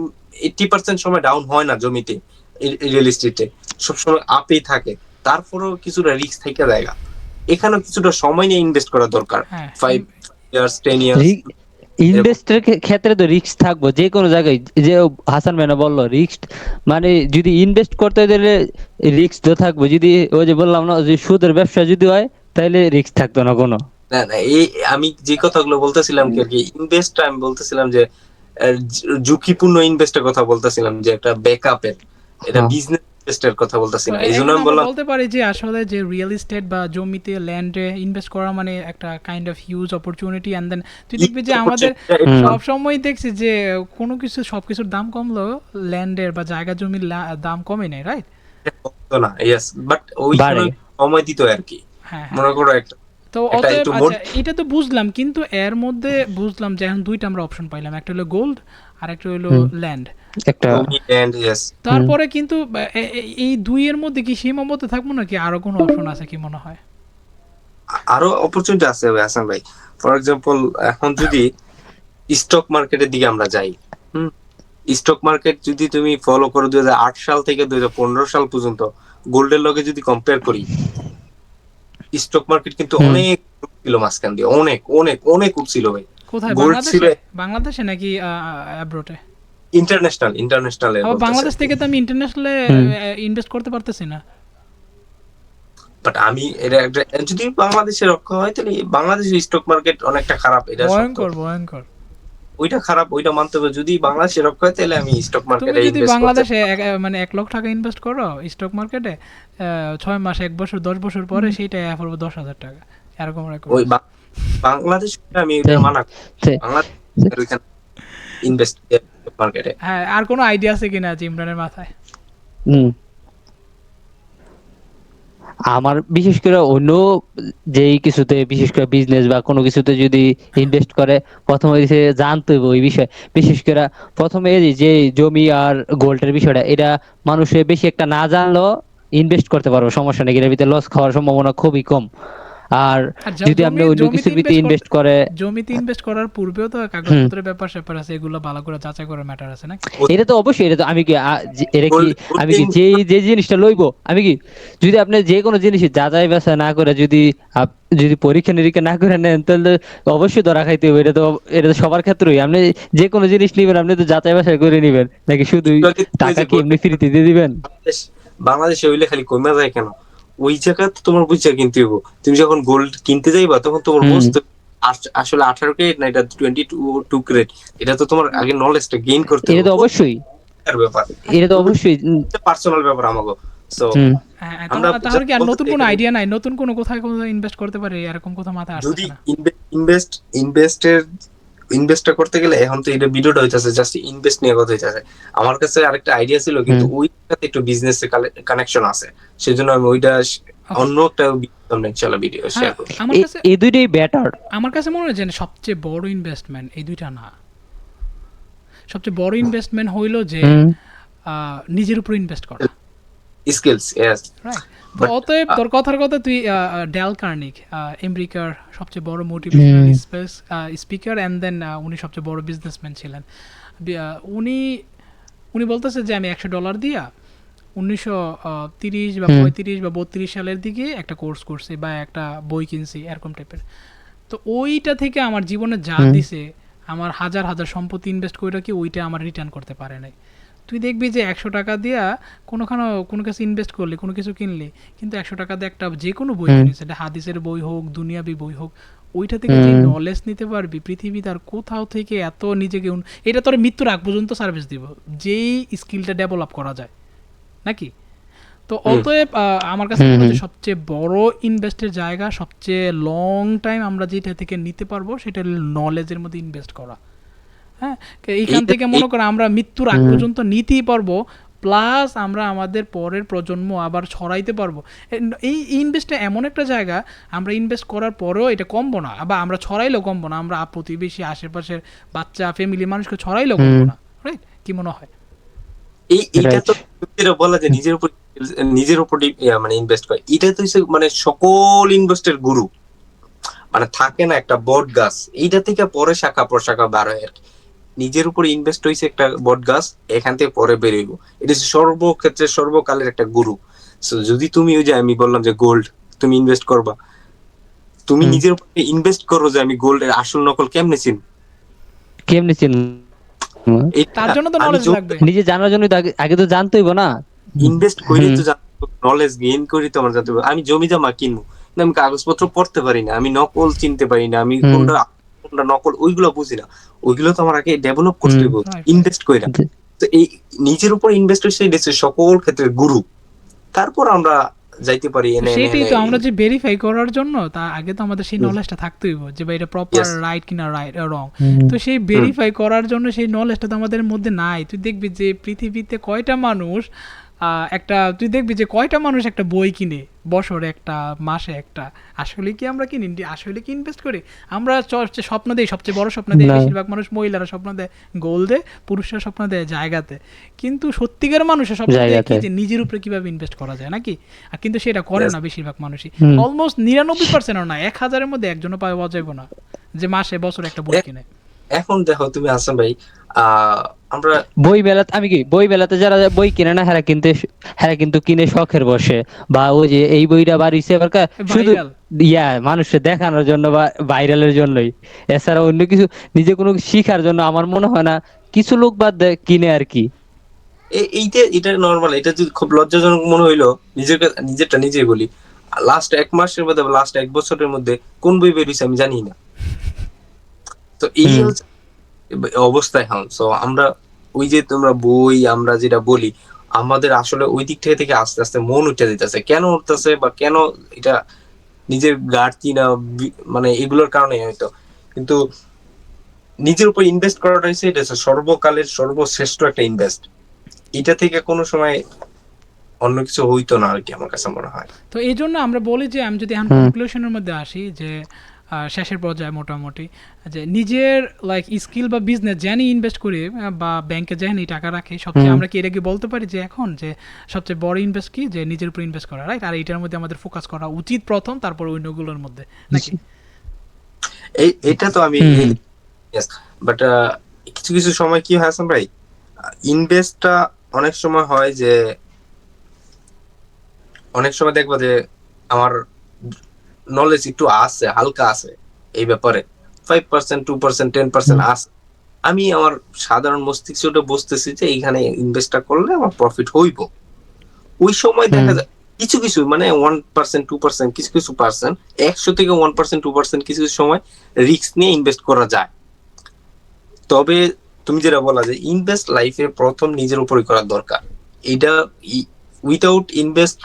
80% সময় ডাউন হয় না জমিতে, রিয়েল এস্টেটে সবসময় আপেই থাকে। তারপরেও কিছুটা রিস্ক থেকে জায়গা, এখানেও কিছুটা সময় নিয়ে ইনভেস্ট করা দরকার। 5 ইয়ার্স 10 ইয়ার্স
ইনভেস্টের ক্ষেত্রে তো রিস্ক থাকবো যে কোনো জায়গায়, যে হাসান ভাই বললো রিস্ক, মানে যদি ইনভেস্ট করতে গেলে রিস্ক তো থাকবো। যদি ওই যে বললাম না, যে সুদের ব্যবসা যদি হয় তাহলে রিস্ক থাকতো না কোনো।
না না, এই আমি যে কথাগুলো বলতেছিলাম কি আর কি, ইনভেস্ট আমি বলতেছিলাম যে ঝুঁকিপূর্ণ ইনভেস্টের কথা বলতেছিলাম, যে একটা ব্যাকআপের, এটা বিজনেস ইনভেস্টের কথা বলতেছিলাম। এই জন্য আমি বললাম,
বলতে পারি যে আসলে যে রিয়েল এস্টেট বা জমিতে ল্যান্ডে ইনভেস্ট করা মানে একটা kind of huge opportunity. And then তুই দেখবি যে আমাদের সব সময় দেখছি যে কোনো কিছু সবকিছুর দাম কমলো, ল্যান্ডের বা জায়গা জমির দাম কমে নেই, রাইট?
না, ইয়েস, বাট ওইখানে সময় দিত আর কি। মনে করো একটা,
তো অতএব আচ্ছা এটা তো বুঝলাম, কিন্তু এর মধ্যে বুঝলাম যে এখন দুইটা আমরা অপশন পাইলাম, একটা হলো গোল্ড আর একটা হলো ল্যান্ড।
একটা
ডমিনেন্ট, ইয়েস।
তারপরে কিন্তু এই দুইয়ের মধ্যে কি সীমাবদ্ধ থাকবো নাকি আরো কোনো অপশন আছে কি মনে হয়?
আরো অপরচুনিটি আছে ভাই, হাসান ভাই। ফর এক্সাম্পল, এখন যদি স্টক মার্কেটের দিকে আমরা যাই, হুম, স্টক মার্কেট যদি তুমি ফলো করো 2008 সাল থেকে 2015 সাল পর্যন্ত, গোল্ডের লগে যদি কম্পেয়ার করি, স্টক মার্কেট কিন্তু
হুম।
অনেক ছিল মাঝখান দিয়ে, অনেক অনেক অনেক উঠছিল ভাই।
কোথায়,
গোল্ড ছিল
বাংলাদেশে নাকি অ্যাব্রোডে?
ইন্টারন্যাশনাল, ইন্টারন্যাশনাল
আবার বাংলাদেশ থেকে তো আমি ইন্টারন্যাশনালে
হুম।
ইনভেস্ট করতে পারতেছি না।
বাট আমি এটা একটা, যদি বাংলাদেশে রক্ষা হয় তাহলে বাংলাদেশের স্টক মার্কেট অনেকটা খারাপ, এটা সত্য।
ভয়ঙ্কর ভয়ঙ্কর।
ওইটা খারাপ, ওইটা মানতে হবে। যদি বাংলাদেশে রক্ষা হয় তাহলে আমি স্টক
তুমি
মার্কেটে
যদি
ইনভেস্ট করতে
বাংলাদেশে মানে 1 লাখ টাকা ইনভেস্ট করো স্টক মার্কেটে, 6 মাস, 1 বছর, 10 বছর পরে সেইটা পড়বে 10,000 টাকা, এরকম রেকর্ড।
ওই বাংলাদেশ, আমি এটা
তে-
মানা করি।
তে-
বাংলাদেশ ওইখানে ইনভেস্ট মার্কেটে।
হ্যাঁ, আর কোনো আইডিয়া আছে কিনা ইমরানের মাথায়?
হুম। আমার বিশেষ করে অন্য যেই কিছুতে, বিশেষ করে বিজনেস বা কোনো কিছুতে যদি ইনভেস্ট করে, প্রথমে হচ্ছে জানতে হবে ওই বিষয়ে। বিশেষ করে প্রথমে এই যে জমি আর গোল্ডের বিষয়টা, এটা মানুষের বেশি একটা না জানলেও ইনভেস্ট করতে পারবো, সমস্যা নেই, এটার ভিতরে লস খাওয়ার সম্ভাবনা খুবই কম। আর
আর
যদি আপনি অন্য কিছুর ভিতরে ইনভেস্ট করে,
জমিতে ইনভেস্ট করার পূর্বেও তো
হুম,
কাগজপত্রের ব্যাপার স্যাপার আছে, এগুলো ভালো করে যাচাই করার ম্যাটার আছে নাকি?
এটা তো অবশ্যই, এটা তো আমি কি এটা কি, আমি কি যে জিনিসটা লইবো, আমি কি, যদি আপনি যে কোনো জিনিস যাচাই বাছাই না করে যদি যদি পরীক্ষা নিরীক্ষা না করে নেন, তাহলে অবশ্যই ধরা খাইতে হবে। এটা তো সবার ক্ষেত্রেই, আপনি যে কোনো জিনিস নিবেন আপনি তো যাচাই বাছাই করে নিবেন, নাকি শুধু টাকা কি এমনি ফ্রিতে দিয়ে দিবেন?
বাংলাদেশে হইলে খালি কমে যায় কেন? ওই জায়গা তো তোমার বুঝছা কিনতে হইব। তুমি যখন গোল্ড কিনতে যাইবা তখন তোমার
হুম,
বুঝতে আসলে 18 ক্যারেট না এটা 22 ক্যারেট, এটা তো তোমার আগে নলেজটা গেইন করতে
এটা
হবে।
তো অবশ্যই,
ব্যাপার,
এটা তো অবশ্যই।
পার্সোনাল ব্যাপার আমাগো। সো
হুম।
হ্যাঁ,
আমরা
তাহলে কি আর
বলতে
নতুন
চাই
কোনো
এখানে,
আইডিয়া নাই, নতুন কোনো কোথায় কোথায় ইনভেস্ট করতে পারে এরকম কোথাও মাথায়
যদি
আসতেছে না?
ইনভেস্টটা করতে গেলে, এখন তো এটা ভিডিওটা হইতাছে জাস্ট ইনভেস্ট নিয়ে কথা হইতাছে। আমার কাছে আরেকটা আইডিয়া ছিল, কিন্তু
হুম।
ওইটাতে একটু বিজনেস কানেকশন আছে, সেজন্য আমি ওইটা
Okay.
অন্য একটা ইনশাআল্লাহ ভিডিও
হ্যাঁ,
শেয়ার করব।
আমার কাছে
এই দুইটাই বেটার।
আমার কাছে মনে হয় যে সবচেয়ে বড় ইনভেস্টমেন্ট এই দুইটা না। সবচেয়ে বড় ইনভেস্টমেন্ট হইলো যে
হুম,
নিজের উপর ইনভেস্ট করা,
স্কিলস, ইয়েস।
রাইট? তো
বাট
অতএব তোর কথার কথা তুই ড্যাল কার্নিক, আমেরিকার সবচেয়ে বড় মোটিভেশনাল স্পিকার, অ্যান্ড দেন উনি সবচেয়ে বড় বিজনেসম্যান ছিলেন। উনি উনি বলতেছে যে আমি $100 দিয়া 1930 বা 35 বা 32 সালের দিকে একটা কোর্স করছি বা একটা বই কিনছি, এরকম টাইপের। তো ওইটা থেকে আমার জীবনে যা দিছে, আমার হাজার হাজার সম্পত্তি ইনভেস্ট করে কি ওইটা আমার রিটার্ন করতে পারে নাই। তুই দেখবি যে 100 টাকা দিয়া কোনো কিছু ইনভেস্ট করলি, কোনো কিছু কিনলি, কিন্তু 100 টাকা দিয়ে একটা যে কোনো বই কিনিস, সেটা হাদিসের বই হোক, দুনিয়াবি বই হোক, ওইটা থেকে যে নলেজ নিতে পারবি, পৃথিবীতে আর কোথাও থেকে এত নিজেকে এটা তোর মৃত্যুর আগ পর্যন্ত সার্ভিস দিব, যেই স্কিলটা ডেভেলপ করা যায় নাকি? তো অতএব আমার কাছে মনে হচ্ছে সবচেয়ে বড় ইনভেস্টের জায়গা, সবচেয়ে লং টাইম আমরা যেটা থেকে নিতে পারবো, সেটা নলেজের মধ্যে ইনভেস্ট করা। হ্যাঁ, এইখান থেকে মনে করো আমরা মৃত্যুর আগ পর্যন্ত নিতেই পারবো, প্লাস আমরা আমাদের পরের প্রজন্ম আবার ছড়াইতে পারবো। এই ইনভেস্টটা এমন একটা জায়গা, আমরা ইনভেস্ট করার পরেও এটা কমবো না, বা আমরা ছড়াইলেও কমবো না, আমরা প্রতিবেশী, আশেপাশের বাচ্চা, ফ্যামিলি মানুষকে ছড়াইলেও কমবো না, রাইট? কি মনে হয়?
এইটা তো বলা যে নিজের উপর মানে ইনভেস্ট করে, এটা তো হচ্ছে মানে সকল ইনভেস্টের গুরু। মানে থাকে না একটা বট গাছ, এইটা থেকে পরে শাখা প্রশাখা বার হয় আর কি। নিজের উপর ইনভেস্ট হয়েছে একটা বট গাছ, এখান থেকে পরে বেরোইব। এটা হচ্ছে সর্বক্ষেত্রে সর্বকালের একটা গুরু। So, যদি তুমি ওই যে আমি বললাম যে গোল্ড তুমি ইনভেস্ট করবা, তুমি নিজের উপর ইনভেস্ট করো যে আমি গোল্ডের আসল নকল কেমনে চিনব।
কেমনে চিনবো?
তার জন্য তো নলেজ লাগবে।
নিজে জানার জন্য তো আগে তো জানতে হইব না।
ইনভেস্ট করি তো নলেজ গেইন করি তো আমার জানতে হবে। আমি জমি জমা কিনবো, কিন্তু আমি কাগজপত্র পড়তে পারি না, আমি নকল চিনতে পারি না, আমি কোনটা নকল ওইগুলো বুঝি না। ওইগুলো তো আমার আগে ডেভেলপ করতে হবে ইনভেস্ট কইরা। তো এই নিজের উপর ইনভেস্ট হচ্ছে সকল ক্ষেত্রে গুরু। তারপর আমরা যাইতে পারি এনে
সেটাই তো, আমরা যে ভেরিফাই করার জন্য তার আগে তো আমাদের সেই নলেজটা থাকতেই হবে যে ভাই এটা প্রপার রাইট কিনা রং। তো সেই ভেরিফাই করার জন্য সেই নলেজটা তো আমাদের মধ্যে নাই। তুই দেখবি যে পৃথিবীতে কয়টা মানুষ একটা তুই দেখবি যে কয়টা মানুষ একটা বই কিনে বছরে একটা, মাসে একটা। আসলে কি আমরা কিনি, আসলে কি ইনভেস্ট করি? আমরা স্বপ্ন দেই, সবচেয়ে বড় স্বপ্ন দেয়
না।
বেশিরভাগ মানুষ, মহিলারা স্বপ্ন দেয় গোল্ডে, পুরুষরা স্বপ্ন দেয় জায়গাতে। কিন্তু সত্যিকার মানুষের স্বপ্ন দেয় কি,
জায়গাতে।
যে নিজের উপরে কিভাবে ইনভেস্ট করা যায় নাকি। আর কিন্তু সেটা করে না বেশিরভাগ মানুষই।
হুম।
অলমোস্ট 99% না, 1000-এর মধ্যে একজনও পাওয়া যাবে না যে মাসে বছরে একটা বই কিনে।
এখন দেখো তুমি হাসান ভাই, আমরা
বই মেলাতে আমি কি বই মেলাতে যারা বই কিনে না হেরা কিন্তু কিনে শখের বসে, বা ওই যে এই বইটা বাড়িছে এবার শুধু
ভাইরাল।
মানুষকে দেখানোর জন্য বা ভাইরালের জন্যই। এছাড়া অন্য কিছু নিজে কোনো শিখার জন্য আমার মনে হয় না কিছু লোক কিনে আর কি।
এটা নর্মাল, এটা যদি খুব লজ্জাজনক মনে হইলো নিজেরটা নিজেই বলি, লাস্ট 1 মাসের মধ্যে, লাস্ট 1 বছরের মধ্যে কোন বই বেরিয়েছে আমি জানি না। তো এই
হুম।
হচ্ছে অবস্থা এখন। সো আমরা ওই যে তোমরা বই আমরা যেটা বলি, আমাদের আসলে ওই দিক থেকে আস্তে আস্তে মন উঠে যেতেছে। কেন উঠতেছে বা কেন, এটা নিজের ঘাটতি না, মানে এগুলোর কারণে হয়তো। কিন্তু নিজের উপর ইনভেস্ট করাটা হচ্ছে, এটা হচ্ছে সর্বকালের সর্বশ্রেষ্ঠ একটা ইনভেস্ট। এটা থেকে কোনো সময় অন্য কিছু হইতো না আর কি, আমার কাছে মনে হয়।
তো এই জন্য আমরা বলি যে, আমি যদি এখন
হুম।
কনক্লুশনের মধ্যে আসি, যে শেষের পর্যায়ে মোটামুটি, যে নিজের লাইক স্কিল বা বিজনেস জানি ইনভেস্ট করি, বা ব্যাংকে জানি টাকা রাখি, সবচেয়ে আমরা কি এটা কি বলতে পারি যে এখন যে সবচেয়ে বড় ইনভেস্ট কি, যে নিজের উপর ইনভেস্ট করা, রাইট? আর এটার মধ্যে আমাদের ফোকাস করা উচিত প্রথম, তারপর অন্যগুলোর মধ্যে, নাকি?
এটা তো আমি
হুম।
বাট কিছু কিছু সময় কি হয় হাসান ভাই, ইনভেস্টটা অনেক সময় হয় যে, অনেক সময় দেখবো যে আমার নলেজ একটু আছে, হালকা আছে এই ব্যাপারে, 5%, 2%, 10% আছে। আমি আমার সাধারণ মস্তিষ্কটা বুঝতেছি যে এইখানে ইনভেস্টটা করলে আমার প্রফিট হইব। ওই সময় দেখা যায় কিছু কিছু, মানে 1%, 2%, কিছু কিছু পার্সেন্ট, 100 থেকে 1%, 2% কিছু কিছু সময় রিস্ক নিয়ে ইনভেস্ট করা যায়। তবে তুমি যেটা বলা যে ইনভেস্ট লাইফে প্রথম নিজের উপরে করা দরকার। এটা উইথাউট ইনভেস্ট,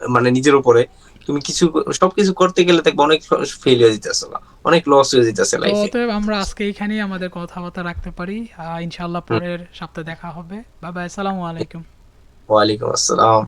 মানে নিজের উপরে তুমি কিছু সবকিছু করতে গেলে দেখবে অনেক ফেল হয়ে যেতেছে, অনেক লস হয়ে যেতেছে
তো
লাইফে।
অতএব আমরা আজকে এইখানেই আমাদের কথাবার্তা রাখতে পারি। ইনশাআল্লাহ পরের সপ্তাহে দেখা হবে। বাই বাই, আসসালামু আলাইকুম।
ওয়ালাইকুম আসসালাম।